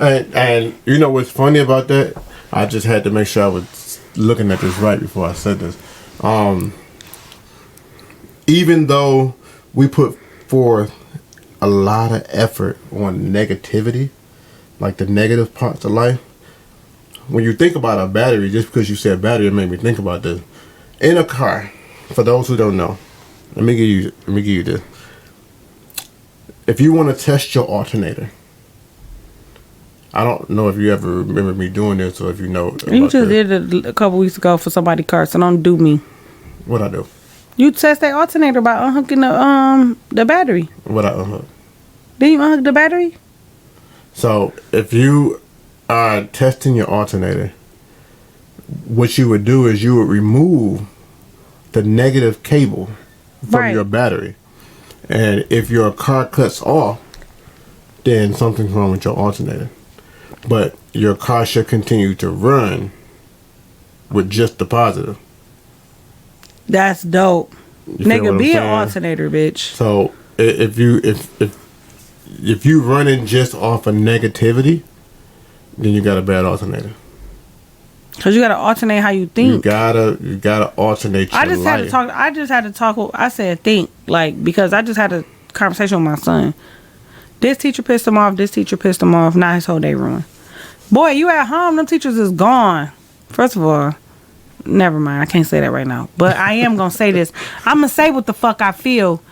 And you know what's funny about that? I just had to make sure I was looking at this right before I said this. Even though we put forth a lot of effort on negativity, like the negative parts of life, when you think about a battery, just because you said battery, it made me think about this. In a car, for those who don't know, let me give you this. If you want to test your alternator, I don't know if you ever remember me doing this or if you know. You just did it a couple weeks ago for somebody's car, so don't do me. What I do? You test that alternator by unhooking the battery. What I unhook? Did you unhook the battery? So if you are testing your alternator, what you would do is you would remove the negative cable from your battery. And if your car cuts off, then something's wrong with your alternator. But your car should continue to run with just the positive. That's dope. You Nigga, be an alternator, bitch. So if you running just off of negativity, then you got a bad alternator. Cause you gotta alternate how you think. You gotta alternate your life. I just had to talk. I said think, like, because I just had a conversation with my son. This teacher pissed him off. This teacher pissed him off. Now his whole day ruined. Boy, you at home? Them teachers is gone. First of all, never mind. I can't say that right now. But I am gonna say this. I'm gonna say what the fuck I feel.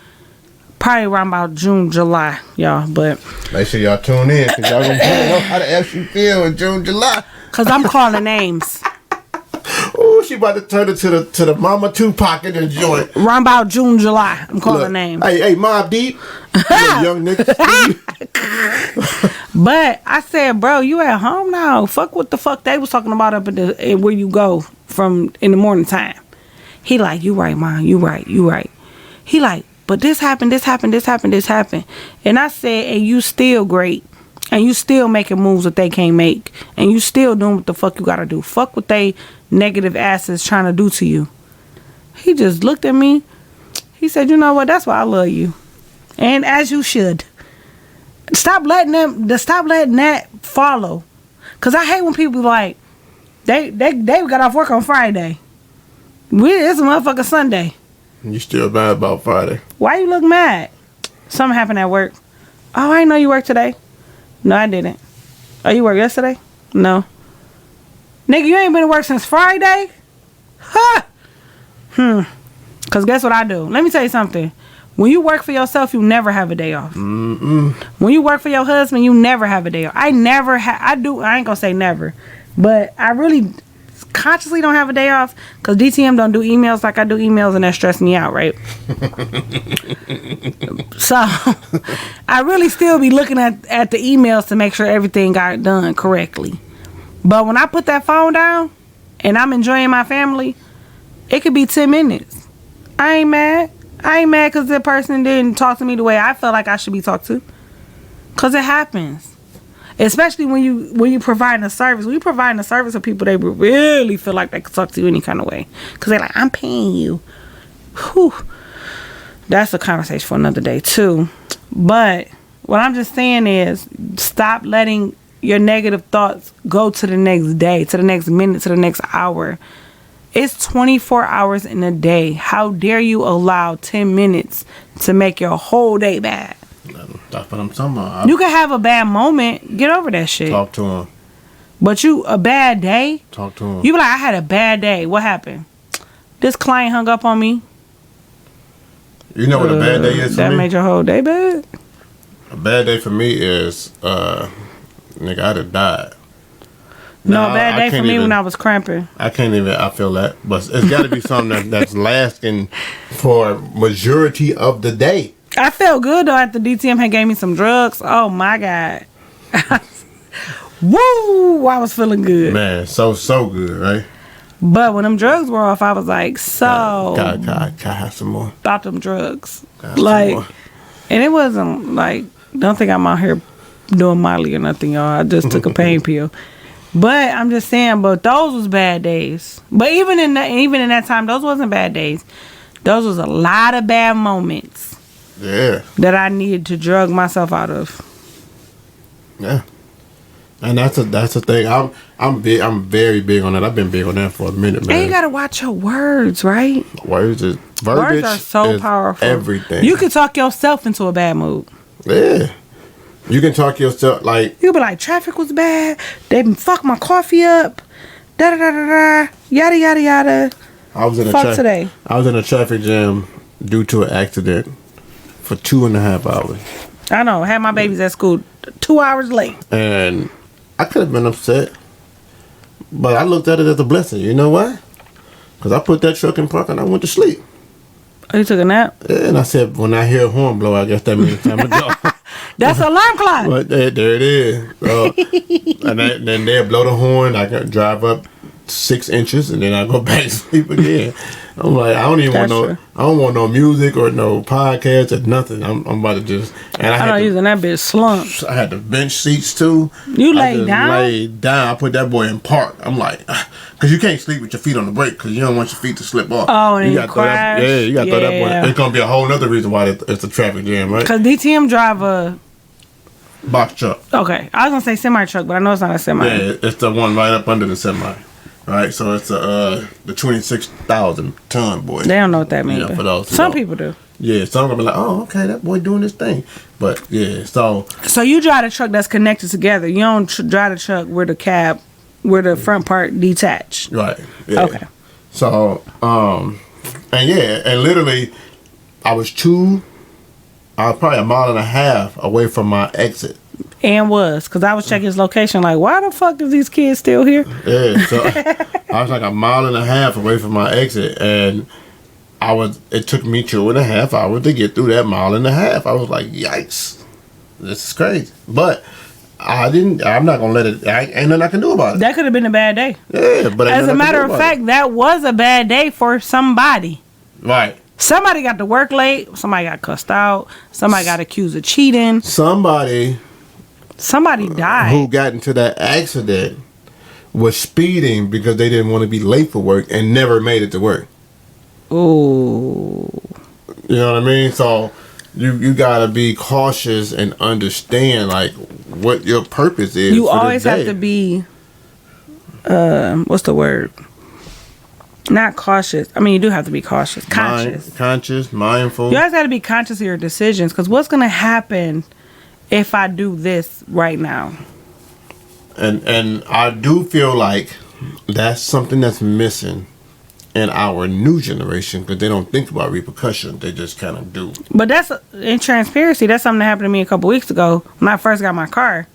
Probably around about June, July, y'all. But make sure y'all tune in, cause y'all gonna know how the F you feel in June, July. Cause I'm calling names. Oh, she about to turn it to the Mama Tupac in the joint. Around about June, July. I'm calling names. Hey, Mob Deep. Young niggas. But I said, bro, you at home now. Fuck what the fuck they was talking about up at where you go from in the morning time. He like, you right, Mom. You right. He like, but this happened. And I said, and you still great. And you still making moves that they can't make. And you still doing what the fuck you gotta do. Fuck what they negative acids trying to do to you. He just looked at me. He said, you know what? That's why I love you. And as you should. Stop letting that follow. Because I hate when people like, they got off work on Friday. It's a motherfucking Sunday. You still mad about Friday? Why you look mad? Something happened at work. Oh, I didn't know you worked today. No, I didn't. Oh, you worked yesterday? No. Nigga, you ain't been to work since Friday? Huh? Because guess what I do? Let me tell you something. When you work for yourself, you never have a day off. Mm-mm. When you work for your husband, you never have a day off. I ain't going to say never. But I really consciously don't have a day off because DTM don't do emails like I do emails, and that stress me out, right? So I really still be looking at the emails to make sure everything got done correctly. But when I put that phone down and I'm enjoying my family, it could be 10 minutes. I ain't mad because the person didn't talk to me the way I felt like I should be talked to. Because it happens. Especially when you providing a service. When you providing a service to people, they really feel like they can talk to you any kind of way. Because they're like, I'm paying you. Whew. That's a conversation for another day too. But what I'm just saying is, stop letting your negative thoughts go to the next day, to the next minute, to the next hour. It's 24 hours in a day. How dare you allow 10 minutes to make your whole day bad? That's what I'm talking about. You can have a bad moment. Get over that shit. Talk to him. But a bad day? Talk to him. You be like, I had a bad day. What happened? This client hung up on me. You know what a bad day is for that me? That made your whole day bad? A bad day for me is, nigga, I'd have died. No, a bad day for me when I was cramping. I feel that. But it's got to be something that's lasting for majority of the day. I felt good though after DTM had gave me some drugs. Oh my God. Woo! I was feeling good. Man, so good, right? But when them drugs were off, I was like, God, have some more. About them drugs. Like, and it wasn't like, don't think I'm out here doing Molly or nothing, y'all. I just took a pain pill. But I'm just saying, but those was bad days. But even in that time, those wasn't bad days. Those was a lot of bad moments. Yeah. That I needed to drug myself out of. Yeah. And that's a thing. I'm very big on that. I've been big on that for a minute, man. And you gotta watch your words, right? Words are so powerful. Everything. You can talk yourself into a bad mood. Yeah. You can talk yourself like, you be like, traffic was bad. They fucked my coffee up. Da da da da da. Yada yada yada. I was in a traffic jam due to an accident for 2.5 hours. I know. Had my babies at school 2 hours late. And I could have been upset, but I looked at it as a blessing. You know why? Because I put that truck in park and I went to sleep. Oh, you took a nap? Yeah, and I said, when I hear a horn blow, I guess that means time to go. That's an alarm clock. But there it is. And then they'll blow the horn. I can drive up 6 inches and then I go back to sleep again. I'm like, I don't want no music or no podcast or nothing. I'm about to just. And I don't using that bitch slumps. I had the bench seats too. You laid down? Laid down. I put that boy in park. I'm like, because you can't sleep with your feet on the brake because you don't want your feet to slip off. Oh, and you got to throw that. Yeah, you got to throw that boy. It's gonna be a whole other reason why it's a traffic jam, right? Because DTM drive a box truck. Okay, I was gonna say semi truck, but I know it's not a semi. Yeah, it's the one right up under the semi. Right, so it's the 26,000 ton boy. They don't know what that means. Yeah, for those. Some people do. Yeah, some gonna be like, oh, okay, that boy doing this thing. But yeah, so you drive a truck that's connected together. You don't drive a truck where the front part detached. Right. Yeah. Okay. So and literally, I was probably 1.5 miles away from my exit. And because I was checking his location, like, why the fuck is these kids still here? Yeah, so I was like 1.5 miles away from my exit, and it took me 2.5 hours to get through that 1.5 miles. I was like, yikes, this is crazy. But I'm not gonna let it. Ain't nothing I can do about it. That could have been a bad day. Yeah, but as a matter of fact, that was a bad day for somebody. Right. Somebody got to work late. Somebody got cussed out. Somebody got accused of cheating. Somebody died. Who got into that accident was speeding because they didn't want to be late for work and never made it to work. Ooh. You know what I mean? So you gotta be cautious and understand like what your purpose is. You always have to be what's the word? Not cautious. I mean, you do have to be cautious. Conscious. Mindful. You always got to be conscious of your decisions, because what's going to happen if I do this right now? And I do feel like that's something that's missing in our new generation, because they don't think about repercussions. They just kind of do. But that's, in transparency, that's something that happened to me a couple weeks ago when I first got my car.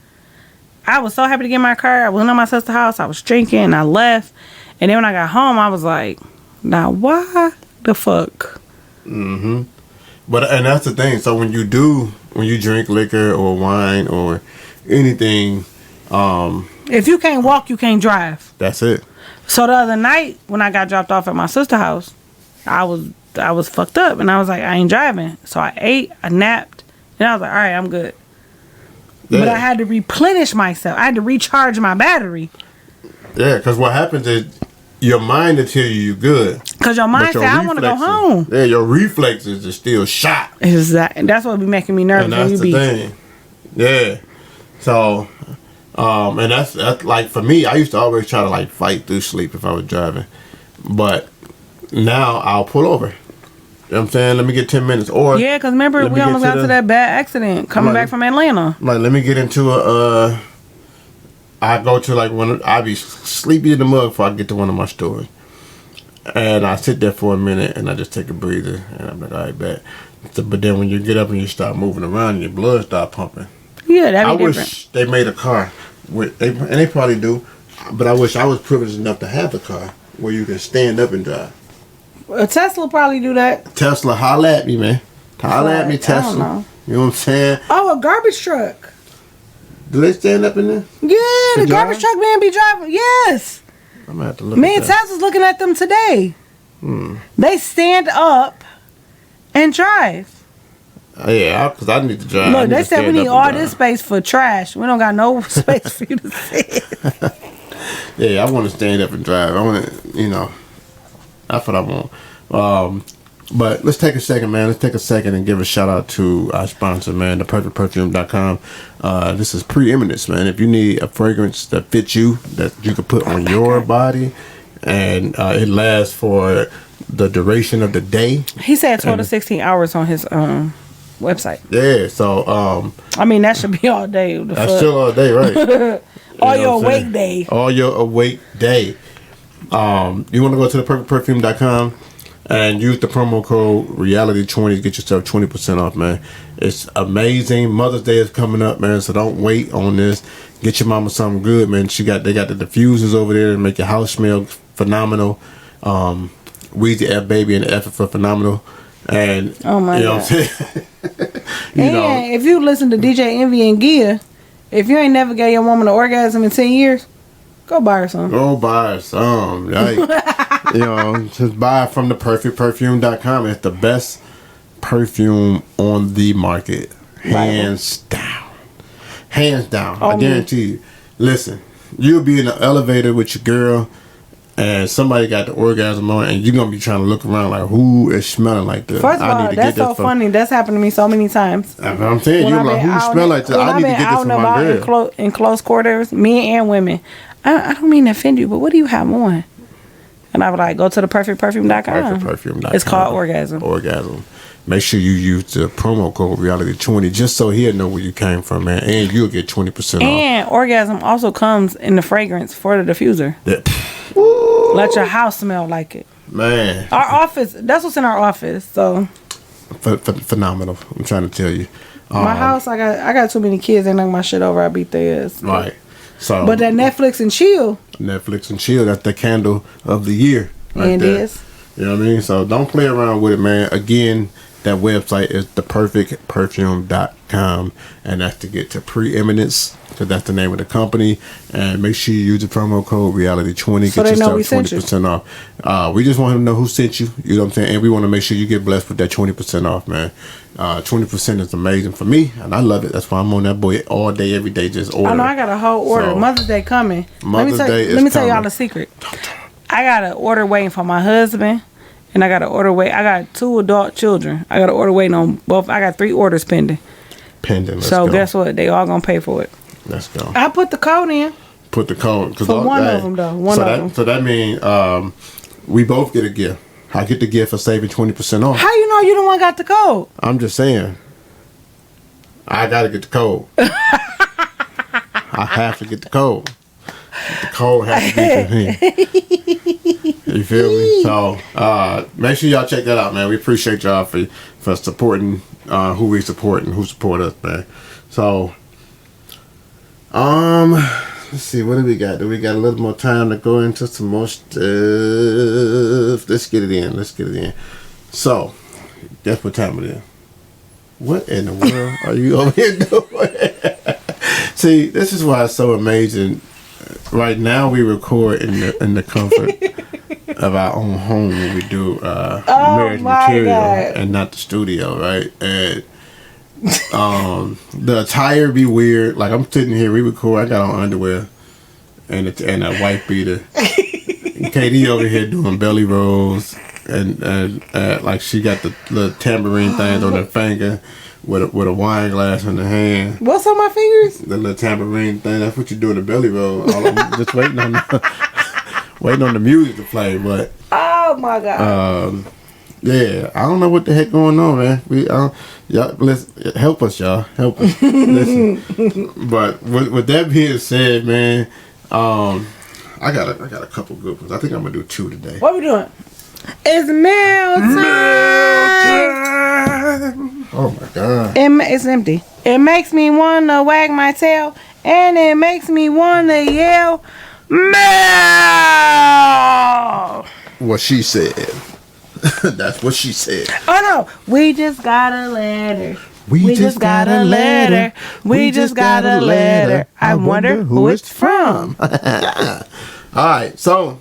I was so happy to get my car. I went to my sister's house. I was drinking and I left. And then when I got home, I was like, now why the fuck? Mm-hmm. And that's the thing. So when you drink liquor or wine or anything, if you can't walk, you can't drive. That's it. So the other night when I got dropped off at my sister's house, I was fucked up and I was like, I ain't driving. So I ate, I napped, and I was like, all right, I'm good. Yeah. But I had to replenish myself. I had to recharge my battery. Yeah, because what happens is your mind will tell you you're good. Because your mind said, I want to go home. Yeah, your reflexes are still shot. Exactly. And that's what be making me nervous. And that's the thing. Yeah. So, and that's like, for me, I used to always try to like fight through sleep if I was driving. But now I'll pull over. You know what I'm saying? Let me get 10 minutes. Or yeah, because remember, we almost got to that bad accident coming back from Atlanta. Like, let me get into I go to like I be sleepy in the mug before I get to one of my stores. And I sit there for a minute and I just take a breather and I'm like, all right, bet. But then when you get up and you start moving around, your blood start pumping. Yeah, that'd be different. I wish they made a car, and they probably do, but I wish I was privileged enough to have the car where you can stand up and drive. A Tesla probably do that. Tesla, holla at me, man. Holla at me, Tesla. I don't know. You know what I'm saying? Oh, a garbage truck. Do they stand up in there? Yeah, the garbage truck man be driving. Yes. I'm gonna have to look. Me and Tess was looking at them today. They stand up and drive. Yeah, because I need to drive. Look, they said we need all this space for trash. We don't got no space for you to sit. Yeah, I want to stand up and drive. I want to, that's what I want. But let's take a second, man. Let's take a second and give a shout out to our sponsor, man, theperfectperfume.com. This is Preeminence, man. If you need a fragrance that fits you, that you can put on your body, and it lasts for the duration of the day. He said 12 to 16 hours on his website. Yeah, so I mean, that should be all day. That's still all day, right? All your awake day. All your awake day. You want to go to theperfectperfume.com and use the promo code reality20 to get yourself 20% off, man. It's amazing. Mother's Day is coming up, man, so don't wait on this. Get your mama something good, man. They got the diffusers over there to make your house smell phenomenal. Weezy F Baby and the F for phenomenal. And oh my you know God. What I'm saying? And if you listen to DJ Envy and Gia, if you ain't never gave your woman an orgasm in 10 years, go buy her some. Go buy her some. Like, just buy it from theperfectperfume.com. It's the best perfume on the market. Hands down. Hands down. I guarantee you. Listen, you'll be in the elevator with your girl and somebody got the orgasm on, and you're going to be trying to look around like, who is smelling like this? First of all, that's so funny. That's happened to me so many times. I'm saying, you're like, who smell like this? I need to get this from my girl. In close quarters, men and women. I don't mean to offend you, but what do you have on? And I would like, go to theperfectperfume.com. Perfectperfume.com. It's called Orgasm. Orgasm. Make sure you use the promo code reality20 just so he'll know where you came from, man. And you'll get 20% off. And Orgasm also comes in the fragrance for the diffuser. Let your house smell like it. Man. Our office, that's what's in our office. So phenomenal. I'm trying to tell you. My house, I got too many kids. They knock my shit over. I beat their ass. Right. So, but that Netflix and chill. Netflix and chill. That's the candle of the year. Right and there. It is. You know what I mean? So don't play around with it, man. Again, that website is theperfectperfume.com, and that's to get to Preeminence because that's the name of the company. And make sure you use the promo code Reality20. So get they know yourself we sent 20% off. We just want them to know who sent you. You know what I'm saying? And we want to make sure you get blessed with that 20% off, man. 20% is amazing for me, and I love it. That's why I'm on that boy all day, every day, just order. I know I got a whole order. So, Mother's Day coming. Mother's Day is Let me tell y'all coming. the secret. I got an order waiting for my husband, and I got an order I got 2 adult children. I got an order waiting on both. I got 3 orders pending. Let's So go. guess what? They all gonna pay for it. Let's go. I put the code in. Put the code. For one of them, though. One of them. So that means we both get a gift. I get the gift for saving 20% off. How you know you the one got the code? I'm just saying. I gotta get the code. I have to get the code. The code has to be for me. You feel me? So make sure y'all check that out, man. We appreciate y'all for supporting who we support and who support us, man. So let's see, what do we got? Do we got a little more time to go into some more stuff? Let's get it in. So, guess what time it is? What in the world are you over here doing? See, this is why it's so amazing. Right now, we record in the comfort of our own home when we do marriage material and not the studio, right? And the attire be weird. Like, I'm sitting here, we record, I got on underwear and a white beater. KD over here doing belly rolls and like she got the little tambourine things on her finger with a wine glass in her hand. What's on my fingers? The little tambourine thing. That's what you do in a belly roll. I'm just waiting on the music to play. But Oh my god. yeah, I don't know what the heck going on, man. Y'all, let's help us, y'all. Help us. Listen. But with that being said, man, I got a couple good ones. I think I'm gonna do 2 today. What we doing? It's mail time. Oh my god. It's empty. It makes me want to wag my tail, and it makes me want to yell, mail. What she said. That's what she said. Oh no, we just got a letter. We just got a letter. We just got a letter. I wonder who it's from. All right, so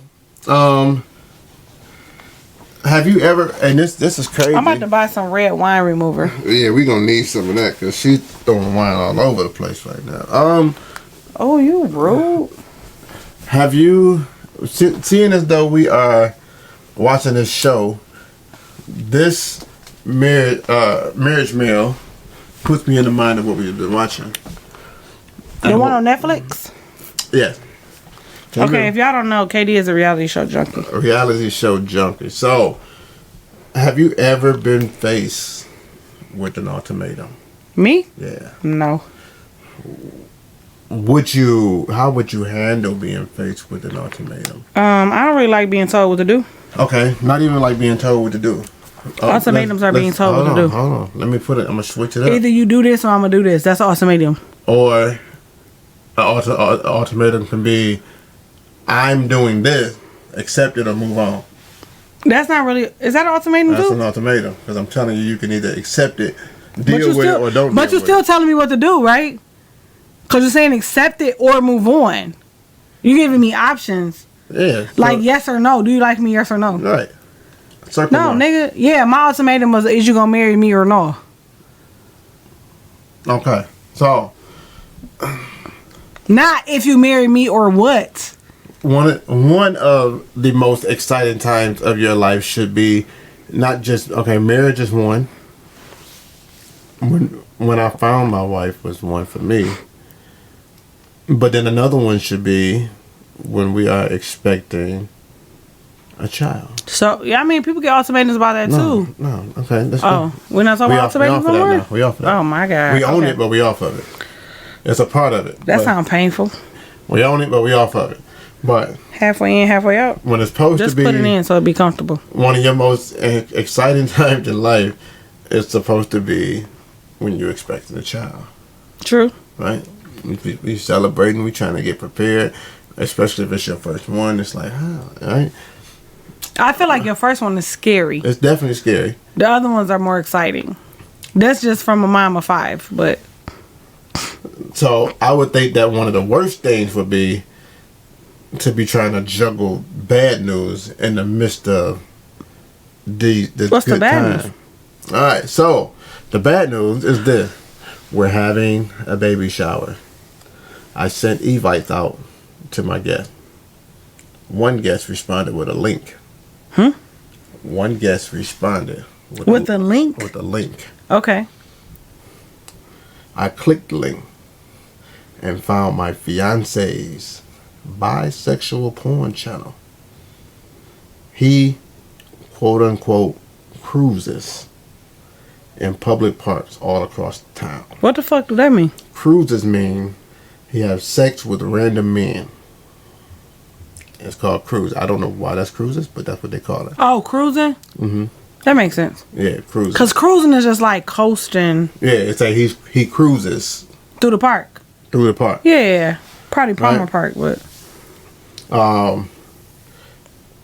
have you ever? And this is crazy. I'm about to buy some red wine remover. Yeah, we gonna need some of that because she's throwing wine all over the place right now. Oh, you rude. Have you, seeing as though we are watching this show, this marriage meal puts me in the mind of what we've been watching. The one on Netflix? Yeah. Okay, if y'all don't know, KD is a reality show junkie. A reality show junkie. So, have you ever been faced with an ultimatum? Me? Yeah. No. How would you handle being faced with an ultimatum? I don't really like being told what to do. Okay, not even like being told what to do. Ultimatums are being told what to do. Hold on. Let me put it. I'm gonna switch it up. Either you do this or I'm gonna do this. That's an ultimatum. Or an ultimatum can be, I'm doing this, accept it or move on. That's not really. Is that an ultimatum That's too? an ultimatum because I'm telling you, you can either accept it, deal with it, or don't. But you're still telling me what to do, right? Because you're saying accept it or move on. You're giving me options. Yeah. Like yes or no. Do you like me? Yes or no? Right. Circle No, one. nigga. Yeah, my ultimatum was: is you gonna marry me or no? Okay. So Not if you marry me or what. one of the most exciting times of your life should be not just marriage is one. When I found my wife was one for me. But then another one should be when we are expecting a child. So yeah, I mean, people get ultimatums about that too. No, okay. Let's Oh, we're not talking about ultimatums no more. We off of that. Oh my god. We own Okay. it, but we off of it. It's a part of it. That but sounds painful. we own it, but we off of it. But Halfway in, halfway out. when it's supposed Just to be put it in so it be comfortable. one of your most exciting times in life, it's supposed to be when you're expecting a child, True. right? We celebrating, we trying to get prepared, especially if it's your first one. It's like, right? I feel like your first one is scary. It's definitely scary. The other ones are more exciting. That's just from a mom of 5, but So I would think that one of the worst things would be to be trying to juggle bad news in the midst of the What's good the bad time. All right, so the bad news is this: we're having a baby shower. I sent evites out to my guest. One guest responded with a link. One guest responded with a link. With a link. Okay. I clicked the link and found my fiance's bisexual porn channel. He, quote unquote, cruises in public parks all across the town. What the fuck do that mean? Cruises mean he has sex with random men. It's called cruise. I don't know why that's cruises, but that's what they call it. Oh, cruising? Mm-hmm. That makes sense. Yeah, cruising. Because cruising is just like coasting. Yeah, it's like he cruises. Through the park. Through the park. Yeah. Probably Palmer Right. Park, but.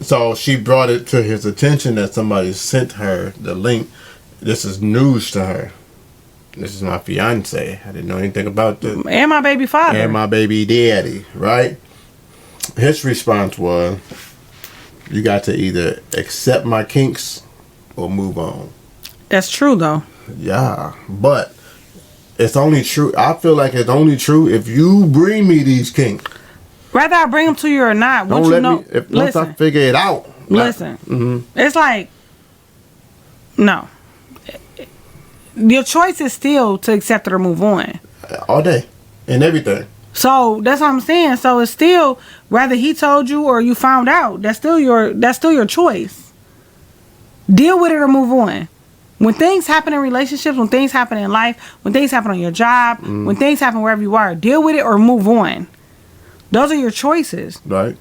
So she brought it to his attention that somebody sent her the link. This is news to her. This is my fiance. I didn't know anything about this. And my baby father. And my baby daddy, right? His response was, you got to either accept my kinks or move on. That's true, though. Yeah, but it's only true. I feel like it's only true if you bring me these kinks. Whether I bring them to you or not, Don't once let you know. me. Once I figure it out. Listen. It's like, no. Your choice is still to accept it or move on. All day and everything. So that's what I'm saying. So it's still, whether he told you or you found out, that's still your choice. Deal with it or move on. When things happen in relationships, when things happen in life, when things happen on your job, when things happen wherever you are, deal with it or move on. Those are your choices. Right.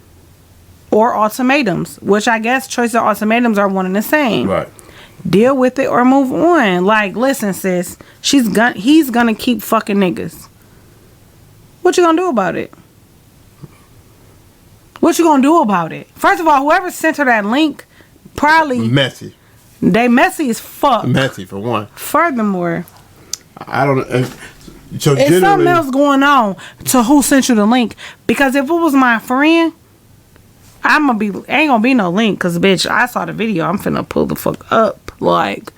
Or ultimatums, which I guess choices or ultimatums are one and the same. Right. Deal with it or move on. Like, listen, sis, he's gonna keep fucking niggas. What you gonna do about it? What you gonna do about it? First of all, whoever sent her that link, probably Messy. they messy as fuck. Messy for one. Furthermore, I don't know. So it's something else going on to who sent you the link. Because if it was my friend, ain't gonna be no link. Cause bitch, I saw the video. I'm finna pull the fuck up. Like,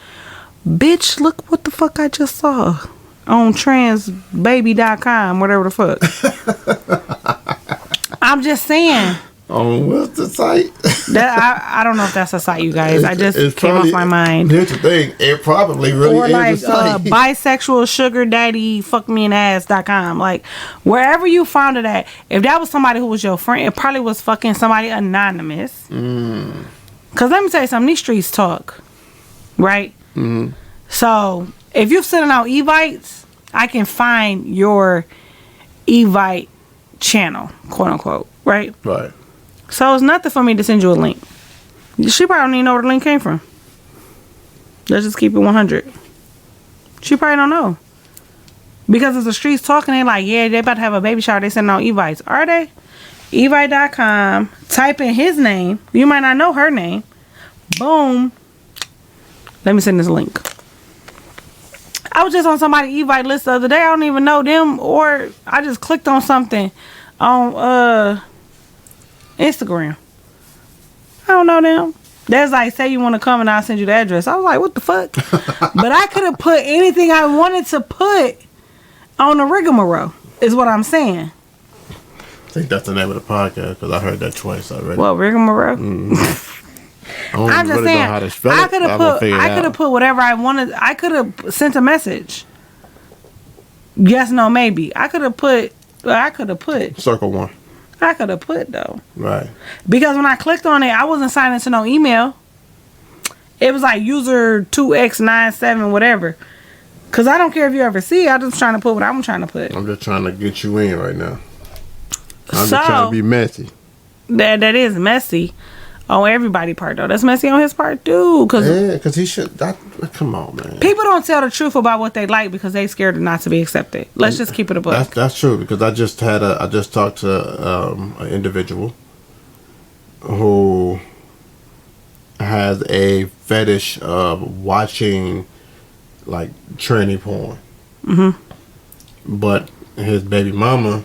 bitch, look what the fuck I just saw on transbaby.com, whatever the fuck. I'm just saying. On what's the site? That I don't know if that's a site, you guys. I just It's came probably, off my mind. Here's the thing. It probably really Or is like a site. bisexual sugar daddy fuck me in ass.com. Like, wherever you found it at, if that was somebody who was your friend, it probably was fucking somebody anonymous. Cause let me tell you something, these streets talk. Right? So if you're sending out evites, I can find your evite channel, quote unquote. Right? Right. So it's nothing for me to send you a link. She probably don't even know where the link came from. Let's just keep it 100. She probably don't know. Because if the streets talking, they like, yeah, they about to have a baby shower. They sending out evites. Are they? Evite.com. Type in his name. You might not know her name. Boom. Let me send this link. I was just on somebody's evite list the other day. I don't even know them. Or I just clicked on something on Instagram. I don't know them. There's like, say you want to come and I'll send you the address. I was like, what the fuck? But I could have put anything I wanted to put on the Rigamonroe, is what I'm saying. I think that's the name of the podcast because I heard that twice already. Well, Rigamonroe? I don't I'm just really saying, know how to spell I it. could I'm gonna figure it have out. put whatever I wanted. I could have sent a message. Yes, no, maybe. I could have put. Circle one. I could have put though. Right. Because when I clicked on it, I wasn't signing into no email. It was like user 2x97 whatever. Cause I don't care if you ever see it. I'm just trying to put what I'm trying to put. I'm just trying to get you in right now. I'm So- just trying to be messy. That is messy on everybody's part though. That's messy on his part too. Cause Yeah, because he should. Come on, man. people don't tell the truth about what they like because they scared not to be accepted. Let's just keep it a book. That's true because I just talked to an individual who has a fetish of watching like tranny porn. But his baby mama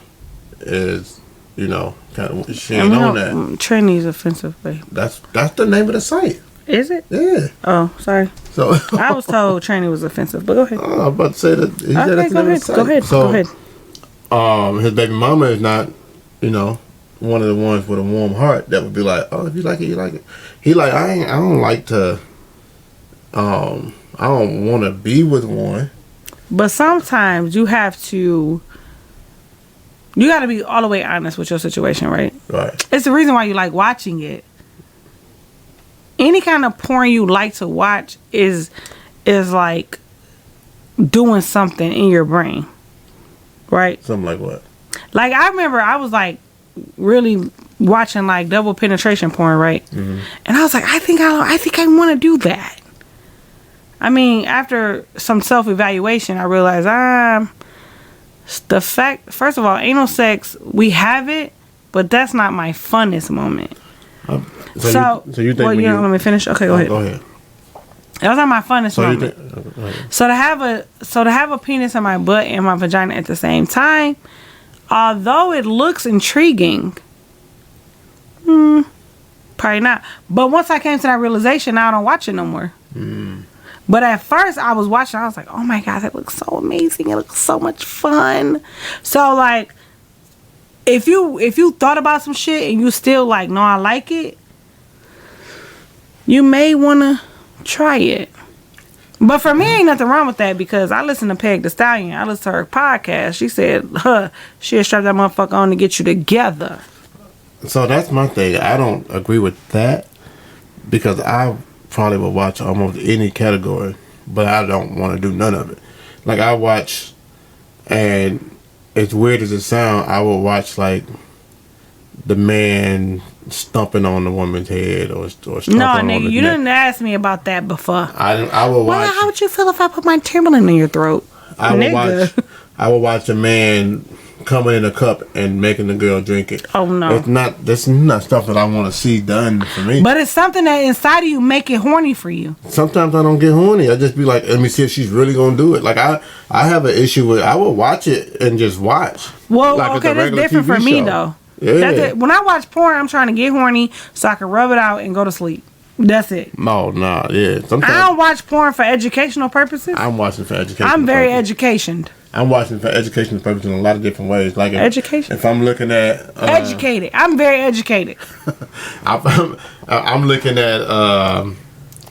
is, you know, kind of she ain't on that. Trinity's offensive, babe. That's the name of the site. Is it? Yeah. Oh, sorry. So I was told Trini was offensive, but go ahead. I was about to say that. He said Okay, that's the name of the site. go ahead. So, Go ahead. his baby mama is not, you know, one of the ones with a warm heart that would be like, oh, if you like it, you like it. He like, I don't like to. I don't want to be with one. But sometimes you have to. You got to be all the way honest with your situation, right? Right. It's the reason why you like watching it. Any kind of porn you like to watch is like doing something in your brain, right? Something like what? Like I remember I was like really watching like double penetration porn, right? Mm-hmm. And I was like, I think I want to do that. I mean, after some self-evaluation, I realized the fact, first of all, anal sex, we have it, but that's not my funnest moment. So you think well, let me finish. Okay, go ahead. Go ahead. That was not my funnest moment. So to have a penis in my butt and my vagina at the same time, although it looks intriguing, probably not. But once I came to that realization, now I don't watch it no more. But at first I was watching, I was like, oh my God, that looks so amazing. It looks so much fun. So like, if you thought about some shit and you still like, no, I like it, you may want to try it. But for me, ain't nothing wrong with that because I listen to Peg the Stallion. I listen to her podcast. She said, she'll strap that motherfucker on to get you together. So that's my thing. I don't agree with that because I probably would watch almost any category, but I don't want to do none of it. Like I watch, and as weird as it sounds, I will watch like the man stomping on the woman's head or stomping on nigga, his you neck. Didn't ask me about that before. I will watch. Well, how would you feel if I put my Timberland in your throat? I will watch a man coming in a cup and making the girl drink it. Oh no, that's not stuff that I want to see done for me. But it's something that inside of you make it horny for you. Sometimes I don't get horny. I just be like, let me see if she's really gonna do it. Like I have an issue with. I will watch it and just watch. Well, like okay, that's different for me though. Yeah. That's it. When I watch porn, I'm trying to get horny so I can rub it out and go to sleep. That's it. No, nah, yeah. Sometimes I don't watch porn for educational purposes. I'm watching for education. I'm very educationed. I'm watching for educational purposes in a lot of different ways. Like education. If I'm looking at educated, I'm very educated. I'm looking at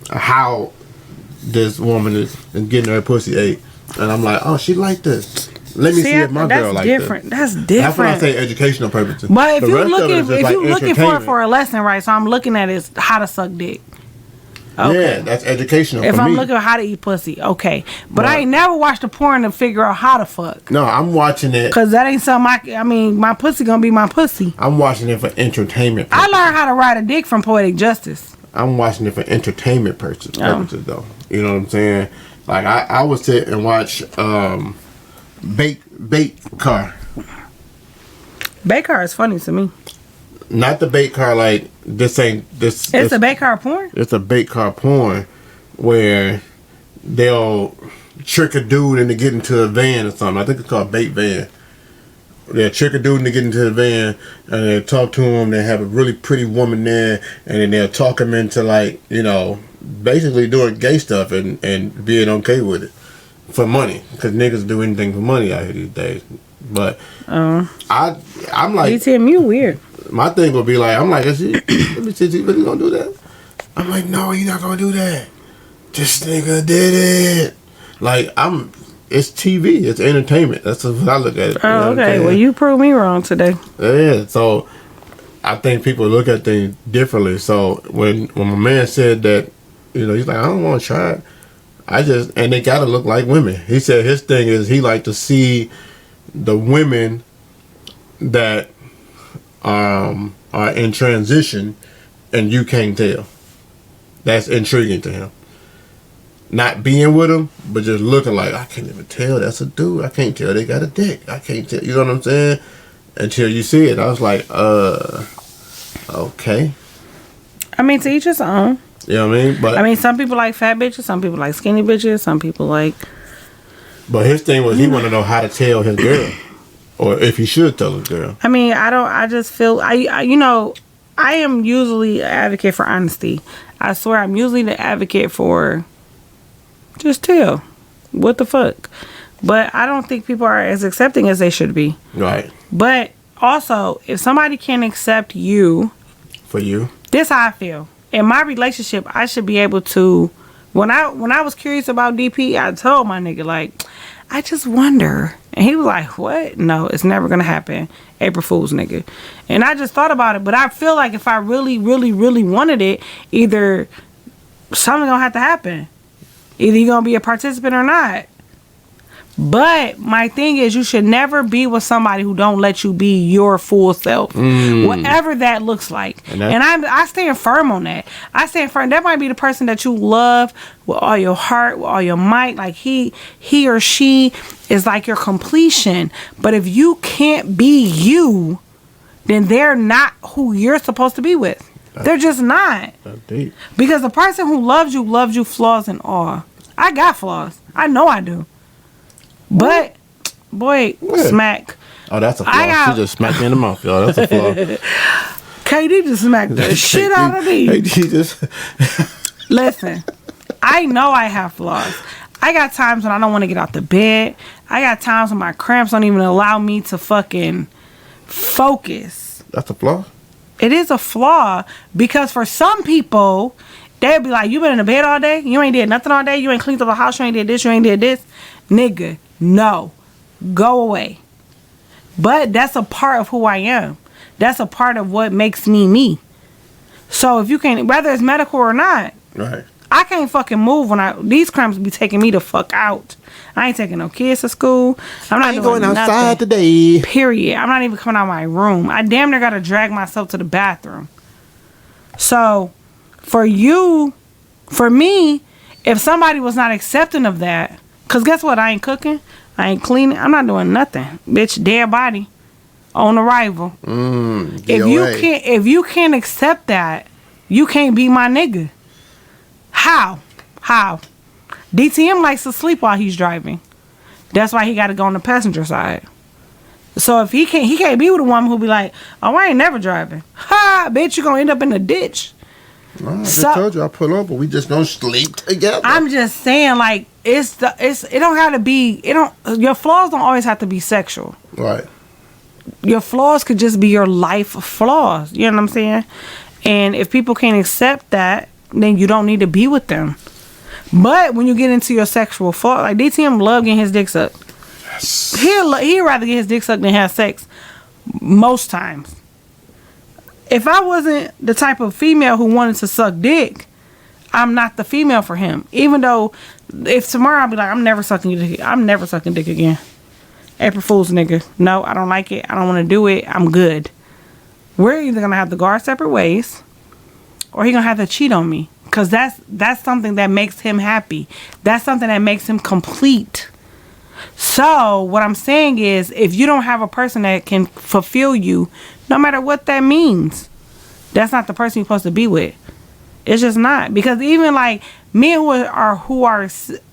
how this woman is getting her pussy ate, and I'm like, oh, she like this. Let me see if my girl like this. That's different. That's when I say educational purposes. But if you're looking for a lesson, right? So I'm looking at is how to suck dick. Okay. Yeah, that's educational. If for I'm me. looking at how to eat pussy, okay. But I ain't never watched a porn to figure out how to fuck. No, I'm watching it. Because that ain't something I mean, my pussy gonna be my pussy. I'm watching it for entertainment purposes. I learned how to ride a dick from Poetic Justice. I'm watching it for entertainment purposes though. You know what I'm saying? Like I would sit and watch Bait Car. Bait Car is funny to me. Not the bait car like this ain't this. It's a bait car porn? It's a bait car porn where they'll trick a dude into getting into a van or something. I think it's called Bait Van. They'll trick a dude into getting into the van and they'll talk to him. They have a really pretty woman there and then they'll talk him into like, you know, basically doing gay stuff and being okay with it for money. Because niggas do anything for money out here these days. But I'm like, you weird. My thing would be like, I'm like, let me see, is he really gonna do that? I'm like, no, he's not gonna do that. This nigga did it. Like, it's TV, it's entertainment. That's what I look at it. Oh, okay. Well, you proved me wrong today. Yeah, so I think people look at things differently. So when my man said that, you know, he's like, I don't want to try it. And they gotta look like women. He said his thing is he like to see the women that are in transition and you can't tell. That's intriguing to him. Not being with them, but just looking like, I can't even tell that's a dude. I can't tell they got a dick. I can't tell. You know what I'm saying? Until you see it. I was like, okay. I mean, to each his own. You know what I mean? But I mean, some people like fat bitches. Some people like skinny bitches. Some people like... But his thing was he wanted to know how to tell his girl. Or if he should tell a girl. I mean, I just feel, I am usually an advocate for honesty. I swear I'm usually the advocate for just tell. What the fuck? But I don't think people are as accepting as they should be. Right. But also, if somebody can't accept you. For you. This how I feel. In my relationship, I should be able to, when I was curious about DP, I told my nigga, like, I just wonder. And he was like, what? No, it's never going to happen. April Fool's, nigga. And I just thought about it. But I feel like if I really, really, really wanted it, either something going to have to happen. Either you're going to be a participant or not. But my thing is, you should never be with somebody who don't let you be your full self, whatever that looks like. And I stand firm on that. I stand firm. That might be the person that you love with all your heart, with all your might. Like he or she is like your completion. But if you can't be you, then they're not who you're supposed to be with. They're just not. That's deep. Because the person who loves you flaws and all. I got flaws. I know I do. But, boy, smack. Oh, that's a flaw. She just smacked me in the mouth, y'all. That's a flaw. KD just smacked the shit out of me. KD just... Listen, I know I have flaws. I got times when I don't want to get out the bed. I got times when my cramps don't even allow me to fucking focus. That's a flaw? It is a flaw because for some people, they'll be like, you been in the bed all day? You ain't did nothing all day? You ain't cleaned up the house? You ain't did this? You ain't did this? Nigga, no. Go away. But that's a part of who I am. That's a part of what makes me me. So if you can't, whether it's medical or not, right. I can't fucking move when these cramps be taking me the fuck out. I ain't taking no kids to school. I ain't going outside nothing. Today. Period. I'm not even coming out of my room. I damn near gotta drag myself to the bathroom. So for me, if somebody was not accepting of that, because guess what? I ain't cooking. I ain't cleaning. I'm not doing nothing. Bitch, dead body on arrival. If you can't accept that, you can't be my nigga. How? DTM likes to sleep while he's driving. That's why he got to go on the passenger side. So if he can't be with a woman who'll be like, oh, I ain't never driving. Ha, bitch, you gonna end up in the ditch. No, I just told you I pull up, but we just don't sleep together. I'm just saying, like, it don't have to be, your flaws don't always have to be sexual. Right. Your flaws could just be your life flaws. You know what I'm saying? And if people can't accept that, then you don't need to be with them. But when you get into your sexual flaw, like DTM love getting his dick sucked. Yes. He'd rather get his dick sucked than have sex most times. If I wasn't the type of female who wanted to suck dick, I'm not the female for him. Even though if tomorrow I'll be like, I'm never sucking dick again. April Fool's, nigga. No, I don't like it. I don't want to do it. I'm good. We're either going to have to go our separate ways or he's going to have to cheat on me. Because that's something that makes him happy. That's something that makes him complete. So what I'm saying is, if you don't have a person that can fulfill you, no matter what that means, that's not the person you're supposed to be with. It's just not. Because even like men who are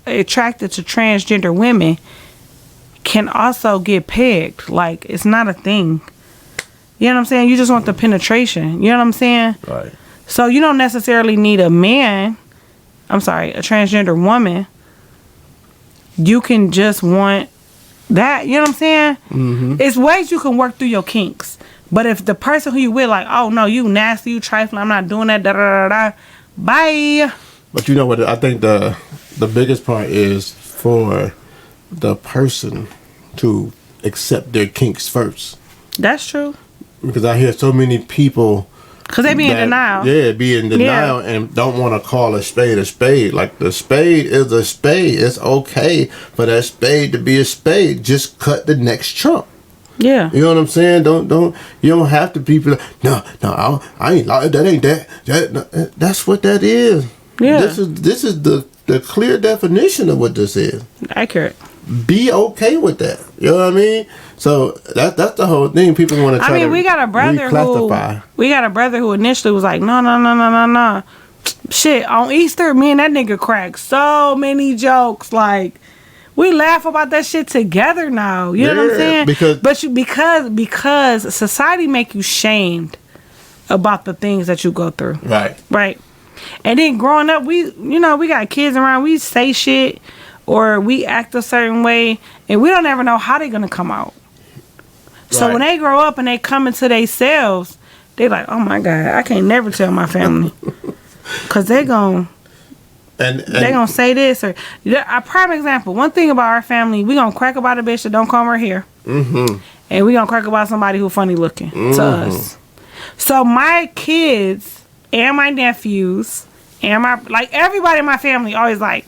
attracted to transgender women can also get pegged. Like, it's not a thing. You know what I'm saying? You just want the penetration. You know what I'm saying? Right. So you don't necessarily need a transgender woman. You can just want that. You know what I'm saying? Mm-hmm. It's ways you can work through your kinks. But if the person who you with, like, oh no, you nasty, you trifling, I'm not doing that, da da da da, bye. But you know what? I think the biggest part is for the person to accept their kinks first. That's true. Because I hear so many people. Because they be in denial. Yeah, be in denial and don't want to call a spade a spade. Like, the spade is a spade. It's okay for that spade to be a spade. Just cut the next trump. Yeah. You know what I'm saying? You don't have to be like, no, I ain't like that. Ain't that. That's what that is. Yeah. This is the clear definition of what this is. Accurate. Be okay with that. You know what I mean? So that's the whole thing. People want to try to we got a brother who initially was like, no. Shit, on Easter, me and that nigga cracked so many jokes. Like, We laugh about that shit together now. You know what I'm saying? Because society make you shamed about the things that you go through. Right. And then growing up, we got kids around, we say shit or we act a certain way and we don't ever know how they're gonna come out. So when they grow up and they come into themselves, they like, oh my God, I can't never tell my family. Cause they gonna say this or a prime example. One thing about our family, we gonna crack about a bitch that don't comb her hair, and we gonna crack about somebody who funny looking to us. So my kids and my nephews and everybody in my family always like,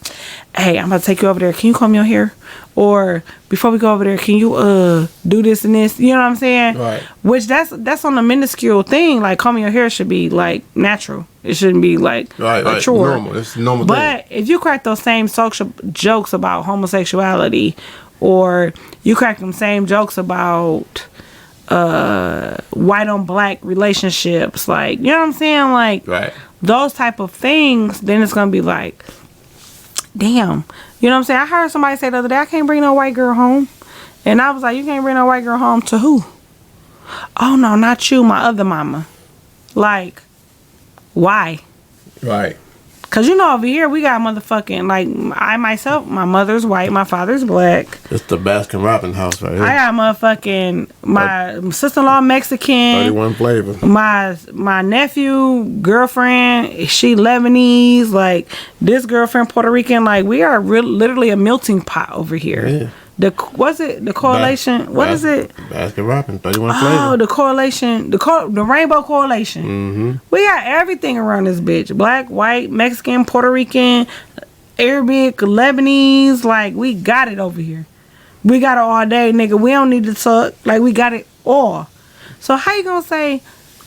hey, I'm about to take you over there. Can you comb your hair? Or before we go over there, can you do this and this? You know what I'm saying? Right. Which that's on a minuscule thing. Like combing your hair should be like natural. It shouldn't be like a chore. Normal. It's a normal but if you crack those same social jokes about homosexuality, or you crack them same jokes about white on black relationships, like, you know what I'm saying? Like those type of things, then it's gonna be like, damn. You know what I'm saying? I heard somebody say the other day, I can't bring no white girl home. And I was like, you can't bring no white girl home to who? Oh no, not you, my other mama. Like, why? Right. Cause over here we got motherfucking, like, I myself, my mother's white, my father's black. It's the Baskin Robbins house right here. I got motherfucking, my sister-in-law Mexican. 31 flavor. My nephew, girlfriend, she Lebanese. Like, this girlfriend Puerto Rican. Like, we are literally a melting pot over here. Yeah. The correlation? What is it? Baskin Robbins, 31 flavor. Oh, the correlation, the rainbow correlation. Mm-hmm. We got everything around this bitch. Black, white, Mexican, Puerto Rican, Arabic, Lebanese. Like, we got it over here. We got it all day, nigga. We don't need to talk. Like, we got it all. So how you gonna say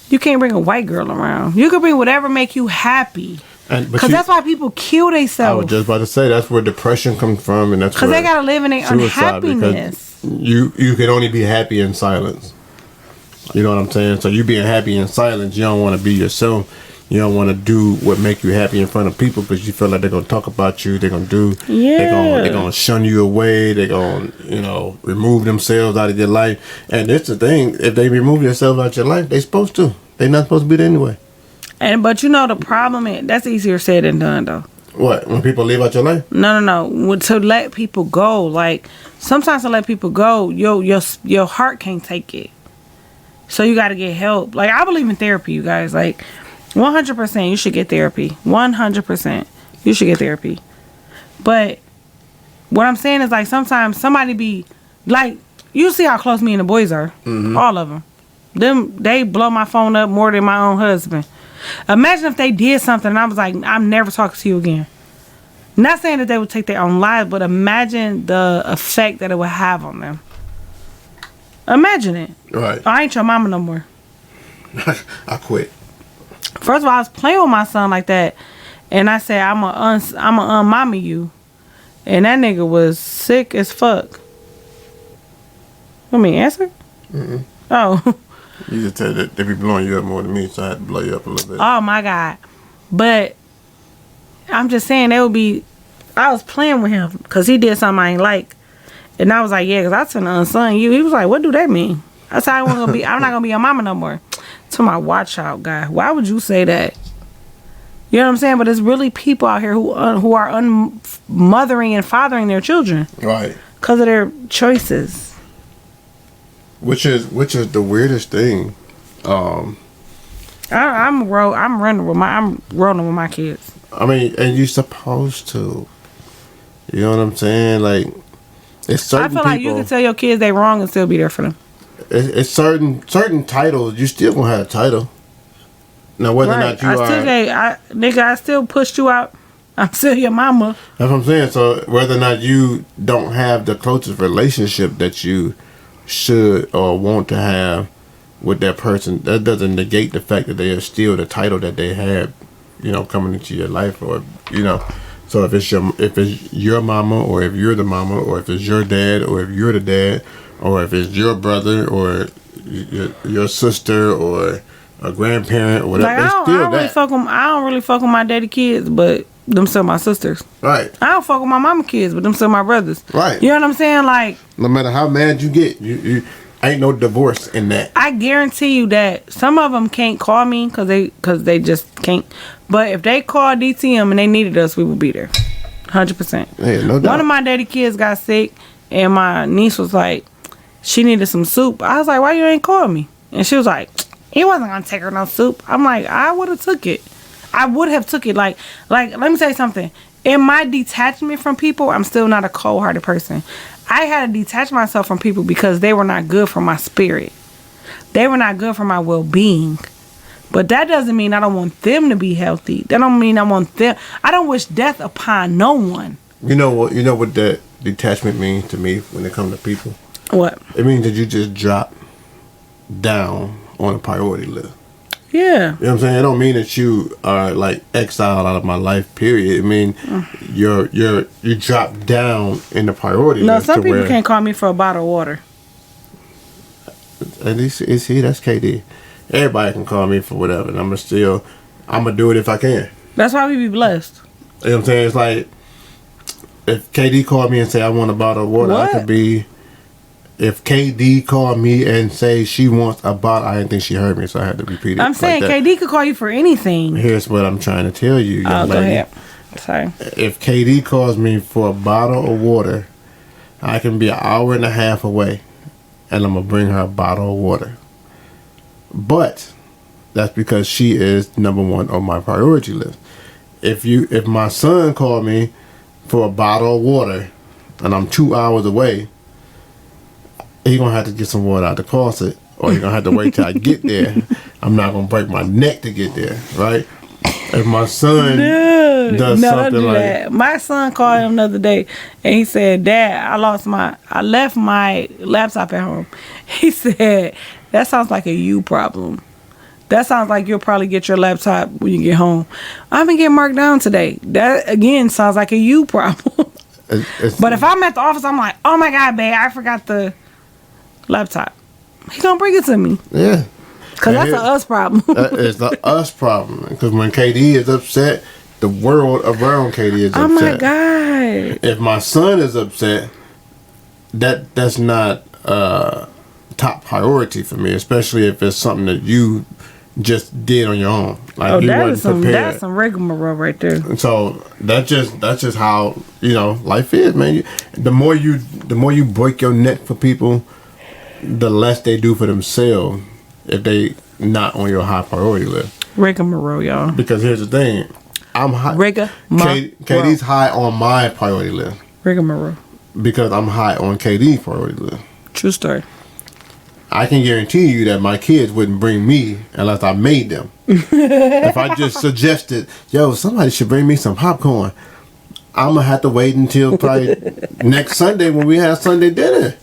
you can't bring a white girl around? You can bring whatever make you happy. Because that's why people kill themselves. I was just about to say that's where depression comes from, and that's because they gotta live in their unhappiness. You can only be happy in silence. You know what I'm saying? So you being happy in silence, you don't want to be yourself. You don't want to do what make you happy in front of people because you feel like they're gonna talk about you. They're gonna do. Yeah. They're gonna shun you away. They're gonna remove themselves out of your life. And it's the thing: if they remove themselves out of your life, they're supposed to. They're not supposed to be there anyway. But the problem is, that's easier said than done, though. What? When people leave out your life? No. To let people go, like, sometimes to let people go, your heart can't take it. So you got to get help. Like, I believe in therapy, you guys. Like, 100% you should get therapy. 100% you should get therapy. But what I'm saying is, like, sometimes somebody be, like, you see how close me and the boys are. Mm-hmm. All of them. They blow my phone up more than my own husband. Imagine if they did something and I was like, I'm never talking to you again. Not saying that they would take their own lives, but imagine the effect that it would have on them. Imagine it. Right. I ain't your mama no more. I quit. First of all, I was playing with my son like that, and I said, I'm a unmommy you. And that nigga was sick as fuck. Want me to answer? Mm-mm. Oh. You just said that they be blowing you up more than me, so I had to blow you up a little bit. Oh my God. But I'm just saying I was playing with him because he did something I ain't like. And I was like, yeah, because I turned to unson you. He was like, what do that mean? I said, I'm not going to be your mama no more. To my watch out guy. Why would you say that? You know what I'm saying? But it's really people out here who are mothering and fathering their children. Right. Because of their choices. Which is the weirdest thing. I'm rolling with my kids. I mean, and you're supposed to. You know what I'm saying? Like, it's certain I feel like you can tell your kids they wrong and still be there for them. It's certain titles. You still gonna have a title. Now, whether or not you I still pushed you out. I'm still your mama. That's what I'm saying. So whether or not you don't have the closest relationship that you should or want to have with that person, that doesn't negate the fact that they are still the title that they had, coming into your life, or so if it's your mama, or if you're the mama, or if it's your dad, or if you're the dad, or if it's your brother or your sister or a grandparent or whatever, like, I don't really fuck with my daddy kids, but them still my sisters. Right. I don't fuck with my mama kids, but them still my brothers. Right. You know what I'm saying? Like, no matter how mad you get, you ain't no divorce in that. I guarantee you that some of them can't call me because they just can't. But if they called DTM and they needed us, we would be there. 100%. Yeah, no doubt. One of my daddy kids got sick, and my niece was like, she needed some soup. I was like, why you ain't call me? And she was like, he wasn't gonna take her no soup. I'm like, I would have took it. I would have took it. Like, let me tell you something. In my detachment from people, I'm still not a cold-hearted person. I had to detach myself from people because they were not good for my spirit. They were not good for my well-being. But that doesn't mean I don't want them to be healthy. That don't mean I want them. I don't wish death upon no one. You know what that detachment means to me when it comes to people? What? It means that you just drop down on a priority list. Yeah. You know what I'm saying? It don't mean that you are like exiled out of my life, period. I mean you drop down in the priority list. No, some people can't call me for a bottle of water. At least see, that's KD. Everybody can call me for whatever, and I'm gonna do it if I can. That's why we be blessed. You know what I'm saying? It's like if KD called me and say I want a bottle of water, What? I could be. If KD called me and say she wants a bottle, I didn't think she heard me, so I had to repeat it. I'm saying like that. KD could call you for anything. Here's what I'm trying to tell you, young Go lady. ahead. Sorry. If KD calls me for a bottle of water, I can be an hour and a half away, and I'm gonna bring her a bottle of water. But that's because she is number one on my priority list. If my son called me for a bottle of water, and I'm 2 hours away, he gonna have to get some water out the closet, or he gonna have to wait till I get there. I'm not gonna break my neck to get there, right? If my son does No, something don't do like that. My son called him the other day and he said, Dad, I left my laptop at home. He said, that sounds like a you problem. That sounds like you'll probably get your laptop when you get home. I'm gonna get marked down today. That again sounds like a you problem. But if I'm at the office, I'm like, oh my God, babe, I forgot the laptop. He gonna bring it to me. Yeah. Cause that's a us problem. It's the us problem. Because when KD is upset, the world around KD is upset. Oh my God. If my son is upset, that's not top priority for me, especially if it's something that you just did on your own. Like you that's wasn't some rigmarole right there. prepared. So that's just how life is, man. The more you break your neck for people, the less they do for themselves if they not on your high priority list. Rigamonroe, y'all. Because here's the thing, I'm high. KD's high on my priority list. Rigamonroe. Because I'm high on KD's priority list. True story. I can guarantee you that my kids wouldn't bring me unless I made them. If I just suggested, yo, somebody should bring me some popcorn, I'm gonna have to wait until probably next Sunday when we have Sunday dinner.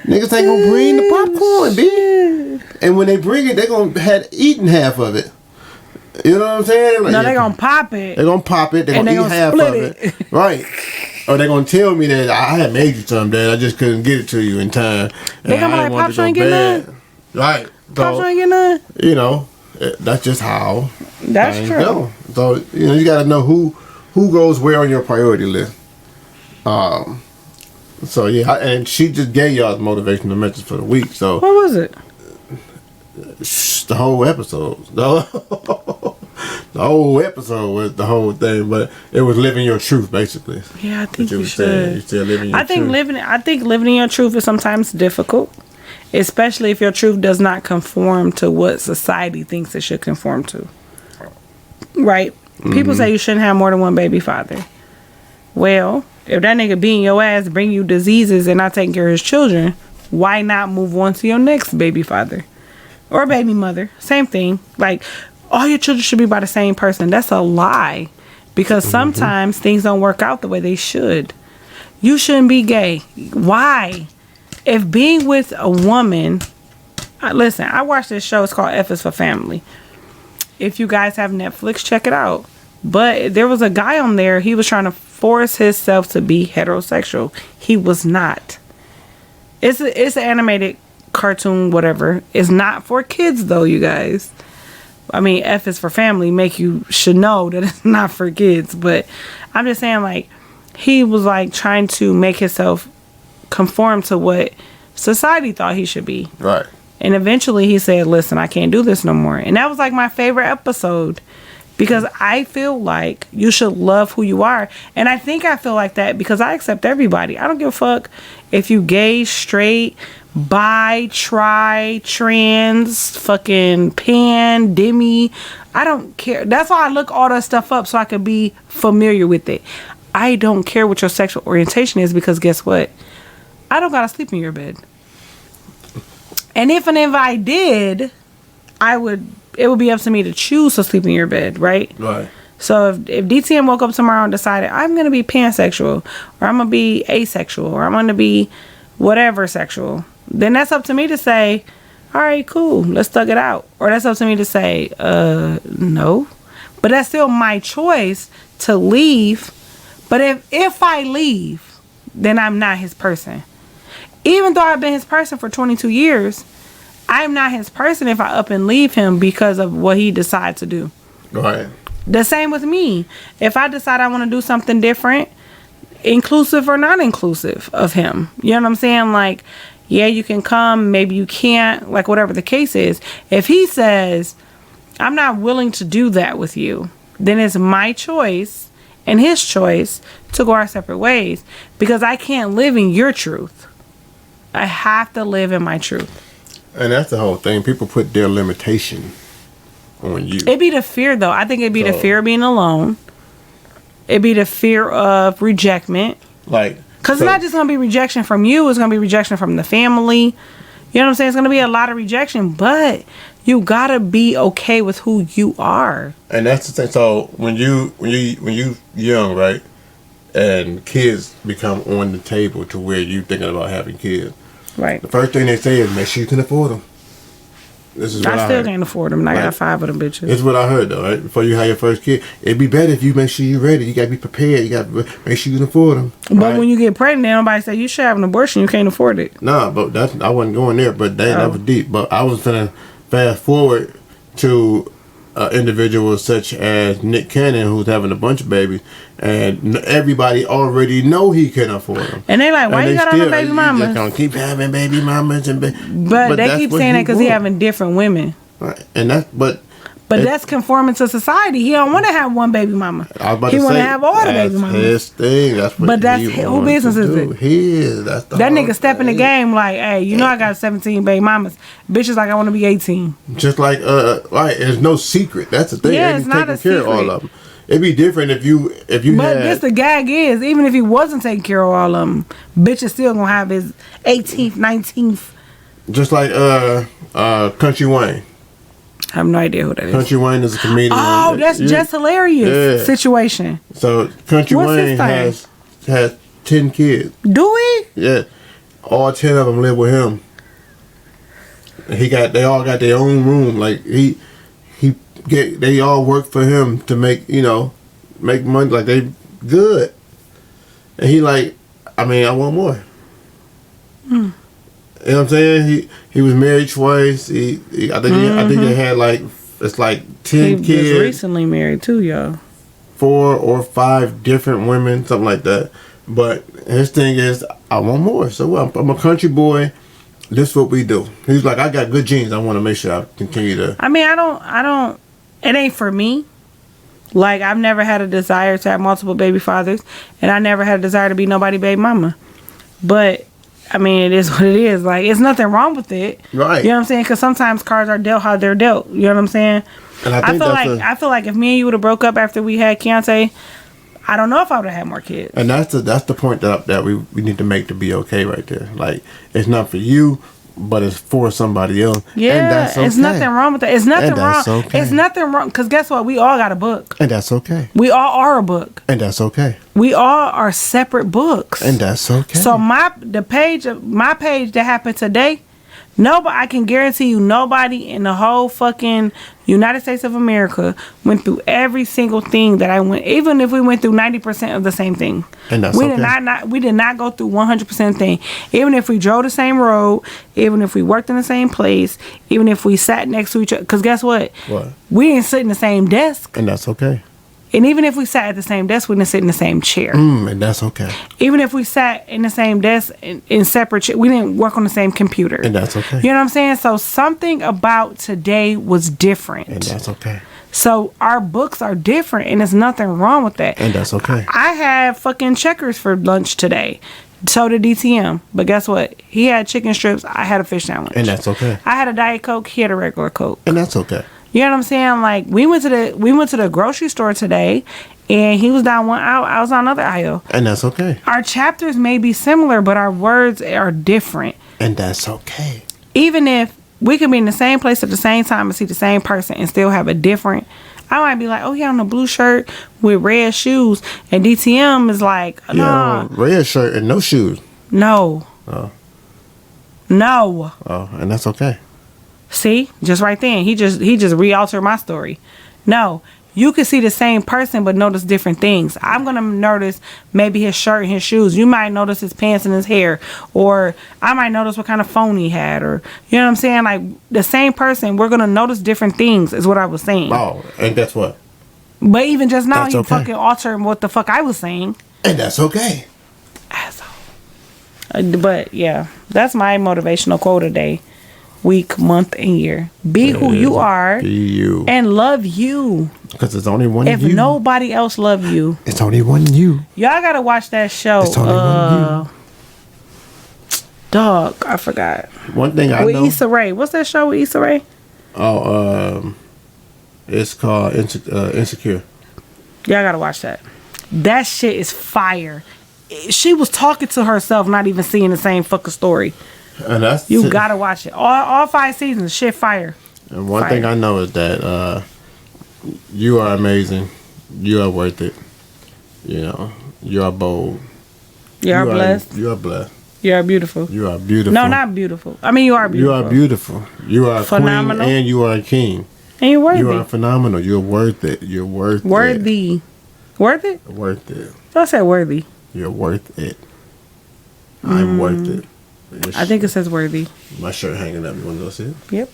Niggas ain't gonna bring the popcorn, bitch. And when they bring it, they gonna have eaten half of it. You know what I'm saying? Like, No, they gonna pop it. They gonna pop it. They And gonna they eat gonna half of split it. Right. Or they gonna tell me that I had made you some, Dad. I just couldn't get it to you in time. They gonna be like, Pops, you ain't getting none? Right. Pops, you ain't getting none? That's just how That's things true. go. So, you gotta know who goes where on your priority list. So, yeah. And she just gave y'all the motivational message for the week. So, What was it? the whole episode. The whole episode was the whole thing, but it was living your truth, basically. Yeah, I think you were saying. should. You still living your I think truth. I think living in your truth is sometimes difficult, especially if your truth does not conform to what society thinks it should conform to. Right? People say you shouldn't have more than one baby father. Well, if that nigga beating your ass, bring you diseases and not taking care of his children, why not move on to your next baby father or baby mother? Same thing. Like, all your children should be by the same person. That's a lie. Because sometimes things don't work out the way they should. You shouldn't be gay. Why? If being with a woman... Listen, I watched this show. It's called F is for Family. If you guys have Netflix, check it out. But there was a guy on there. He was trying to force himself to be heterosexual. He was not. It's an animated cartoon, whatever. It's not for kids, though, you guys. I mean, F is for family, make you should know that it's not for kids. But I'm just saying, like, he was like trying to make himself conform to what society thought he should be. Right. And eventually he said, listen, I can't do this no more. And that was like my favorite episode, because I feel like you should love who you are. And I think I feel like that because I accept everybody. I don't give a fuck if you gay, straight, bi, tri, trans, fucking pan, demi. I don't care. That's why I look all that stuff up so I could be familiar with it. I don't care what your sexual orientation is, because guess what? I don't gotta sleep in your bed. And if I did, it would be up to me to choose to sleep in your bed, right? Right. So if DTM woke up tomorrow and decided I'm gonna be pansexual, or I'm gonna be asexual, or I'm gonna be whatever sexual, then that's up to me to say, all right, cool, let's thug it out. Or that's up to me to say, no. But that's still my choice to leave. But if I leave, then I'm not his person. Even though I've been his person for 22 years, I'm not his person if I up and leave him because of what he decides to do. Right. The same with me. If I decide I want to do something different, inclusive or not inclusive of him, you know what I'm saying? Like, yeah, you can come, maybe you can't, like whatever the case is. If he says, I'm not willing to do that with you, then it's my choice and his choice to go our separate ways, because I can't live in your truth. I have to live in my truth. And that's the whole thing. People put their limitation on you. It'd be the fear, though. I think it'd be the fear of being alone. It'd be the fear of rejectment. Like, because it's not just going to be rejection from you. It's going to be rejection from the family. You know what I'm saying? It's going to be a lot of rejection. But you got to be okay with who you are. And that's the thing. So when you young, right? And kids become on the table to where you thinking about having kids. Right. The first thing they say is, make sure you can afford them. This is what I still can't afford them, and I got 5 of them bitches. It's what I heard, though, right? Before you have your first kid, it'd be better if you make sure you're ready. You got to be prepared. You got to make sure you can afford them. But right? When you get pregnant, nobody say you should have an abortion. You can't afford it. Nah, but I wasn't going there. But that was deep. But I was finna fast forward to individuals such as Nick Cannon, who's having a bunch of babies, and everybody already know he can afford them. And they like, why you got all the baby mamas? Just gonna keep having baby mamas but they keep saying that because he having different women. Right, and but that's conforming to society. He don't want to have one baby mama. He want to have all the baby mamas. His thing. That's what. But that's who business is it? His. That's the that nigga step in the game like, hey, you know I got 17 baby mamas. Bitches like I want to be 18. Just like right, there's no secret. That's the thing. Yeah, it's not a secret. All of them. It'd be different if you. But this the gag is, even if he wasn't taking care of all of them, bitch is still gonna have his 18th, 19th. Just like Country Wayne. I have no idea who that is. Country Wayne is a comedian. Oh, that's just hilarious situation. So Country Wayne has 10 kids. Do he? Yeah, all 10 of them live with him. They all got their own room. Like they all work for him to make money. Like they good. And he like, I want more. You know what I'm saying? He was married twice. I think they had it's like 10 kids. He was recently married too, y'all. 4 or 5 different women, something like that. But his thing is, I want more. So I'm a country boy. This is what we do. He's like, I got good genes. I want to make sure I continue to. I don't. It ain't for me. Like, I've never had a desire to have multiple baby fathers, and I never had a desire to be nobody baby mama. But it is what it is. Like, it's nothing wrong with it. Right. You know what I'm saying? Because sometimes cards are dealt how they're dealt. You know what I'm saying? And I feel like if me and you would have broke up after we had Keontae, I don't know if I would have had more kids. And that's the point that we need to make to be okay right there. Like, it's not for you, but it's for somebody else. Yeah, and that's okay. It's nothing wrong with that. It's nothing wrong. Okay. It's nothing wrong. Because guess what? We all got a book. And that's okay. We all are a book. And that's okay. We all are separate books. And that's okay. So my page that happened today Nobody, I can guarantee you, nobody in the whole fucking United States of America went through every single thing that I went. Even if we went through 90% of the same thing, And that's we okay. we did not go through 100% thing. Even if we drove the same road, even if we worked in the same place, even if we sat next to each other. Because guess what? What? We didn't sit in the same desk. And that's okay. And even if we sat at the same desk, we didn't sit in the same chair. And that's okay. Even if we sat in the same desk in separate chairs, we didn't work on the same computer. And that's okay. You know what I'm saying? So something about today was different. And that's okay. So our books are different, and there's nothing wrong with that. And that's okay. I had fucking Checkers for lunch today. So did DTM. But guess what? He had chicken strips. I had a fish sandwich. And that's okay. I had a Diet Coke. He had a regular Coke. And that's okay. You know what I'm saying? Like we went to the grocery store today, and he was down one aisle. I was on another aisle. And that's okay. Our chapters may be similar, but our words are different. And that's okay. Even if we could be in the same place at the same time and see the same person and still have a different. I might be like, oh, he on a blue shirt with red shoes, and DTM is like, nah, Red shirt and no shoes. no, Oh. no. Oh, and that's okay. See, just right then, he just re-altered my story. No, you could see the same person but notice different things. I'm gonna notice maybe his shirt and his shoes. You might notice his pants and his hair, or I might notice what kind of phone he had, or you know what I'm saying. Like the same person, we're gonna notice different things. Is what I was saying. Oh, and guess what? But even just now, That's you okay. fucking altered what the fuck I was saying. And that's okay. Asshole. But yeah, that's my motivational quote today. Week, month, and year. Be who you are. Be you. And love you. Because there's only one If you. nobody else love you, It's only one you. y'all gotta watch that show. It's only one Dog, I forgot. One thing I With know. Issa Rae. What's that show with Issa Rae? It's called Insecure. Y'all gotta watch that. That shit is fire. She was talking to herself, not even seeing the same fucking story. And that's You gotta watch it. All 5 seasons, shit fire. And one fire. thing I know is that you are amazing. You are worth it. You know, you are bold. You are blessed. You are blessed. You are beautiful. You are beautiful. No, not beautiful. I mean, you are beautiful. You are beautiful. You are a Phenomenal. queen and you are a king. And you're worthy. You are phenomenal. You're worth it. You're worth Worthy. Worth it? it. Worth it. I said worthy. You're worth it. I'm worth it. I think it says worthy. My shirt hanging up. You want to go see it? Yep.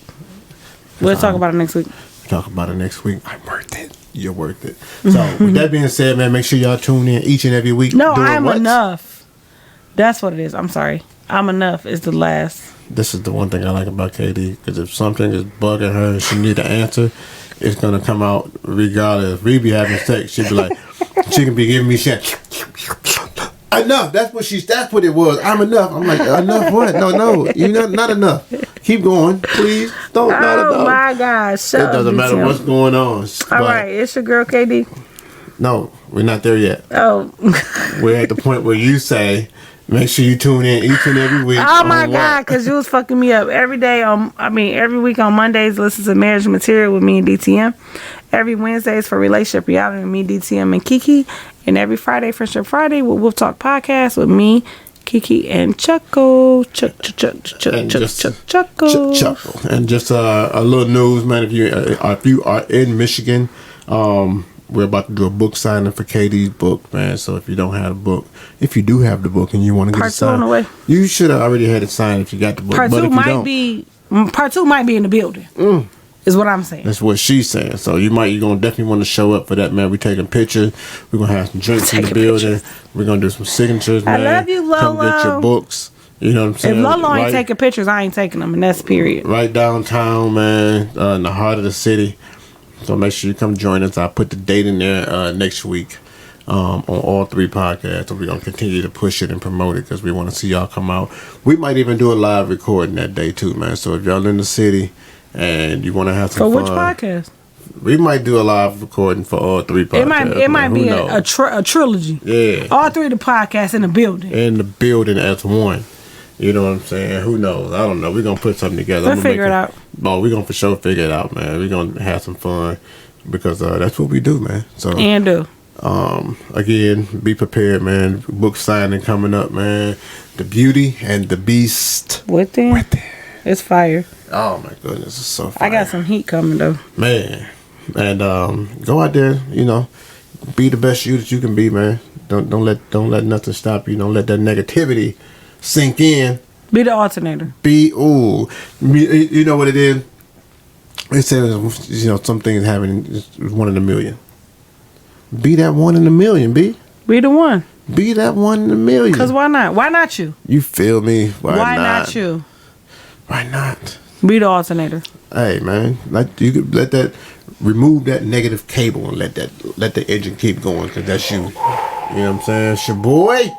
We'll talk about it next week. Talk about it next week. I'm worth it. You're worth it. So, with that being said, man, make sure y'all tune in each and every week. No, Doing I'm what? enough. That's what it is. I'm sorry. I'm enough is the last. This is the one thing I like about KD, because if something is bugging her and she need an answer, it's gonna come out regardless. If we be having sex, she'd be like, she can be giving me shit. Enough. That's what it was. I'm enough. I'm like, enough what? No, you're not enough. Keep going, please. Don't. Oh my gosh. Shut It up, doesn't matter DTM. what's going on. All right, it's your girl KD. No, we're not there yet. Oh. We're at the point where you say, make sure you tune in each and every week. Oh my on God, because you was fucking me up every day every week on Mondays, listen to Marriage Material with me and DTM. Every Wednesdays for Relationship Reality with me, DTM, and Kiki. And every Friday, Friendship Friday, with Wolf Talk Podcast with me, Kiki, and Chuckle. Chuckle. And just a little news, man. If you are in Michigan, we're about to do a book signing for KD's book, man. So if you don't have the book, if you do have the book and you want to get it Part 2 on signed, the way. you should have already had it signed if you got the book. Part but 2 if you might don't, be in the building. Is what I'm saying. that's what she's saying. So you're gonna definitely want to show up for that, man. We're taking pictures. We're gonna have some drinks in the Taking building. pictures. We're gonna do some signatures, I man. love you, Come get Lolo. your books. You know what I'm If saying? Lolo ain't Right- taking pictures, I ain't taking them, and that's period. right downtown, man, in the heart of the city. So make sure you come join us. I'll put the date in there next week on all 3 podcasts. So we're going to continue to push it and promote it because we want to see y'all come out. We might even do a live recording that day too, man. So if y'all in the city and you want to have some For fun. which podcast? We might do a live recording for all 3 podcasts. It might man. be Who a knows? trilogy. Yeah. All 3 of the podcasts in the building. In the building as one. You know what I'm saying? Who knows? I don't know. We're going to put something together. We'll figure it out. Oh, we're going to for sure figure it out, man. We're going to have some fun because that's what we do, man. So, And do. again, be prepared, man. Book signing coming up, man. The Beauty and the Beast. Within. It's fire. Oh my goodness, it's so fire. I got some heat coming though. Man. And go out there, you know, be the best you that you can be, man. Don't let nothing stop you. Don't let that negativity sink in. Be the alternator. You know what it is? It says, you know, some things happen just 1 in a million. Be that 1 in a million, B. Be the one. Be that 1 in a million. Cause why not? Why not you? You feel me? Why not you? Why not? Be the alternator. Hey man, you could remove that negative cable and let the engine keep going, cause that's you. You know what I'm saying? It's your boy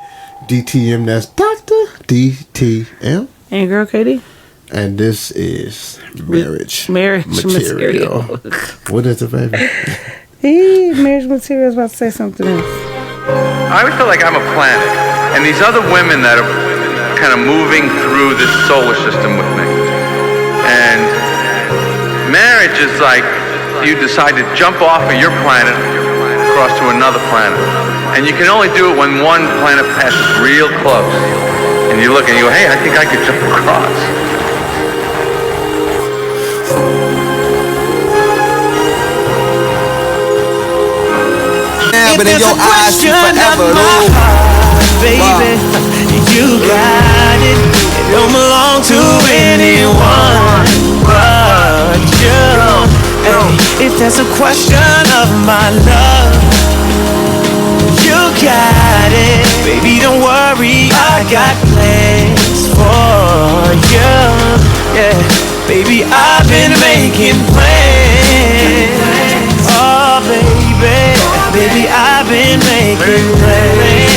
DTM. That's Dr. DTM. And girl Katie. And this is marriage material. What is it, baby? Marriage material. I was about to say something else. I always feel like I'm a planet, and these other women that are kind of moving through this solar system with me. And marriage is like you decide to jump off of your planet across to another planet. And you can only do it when one planet passes real close. And you look and you go, hey, I think I could jump across. But in your eyes, you forever baby, you got it. It don't belong to anyone but you. Hey, if that's a question of my love, you got it. Baby, don't worry, I got plans for you. Yeah, baby, I've been making plans. Oh, baby, I've been making plans.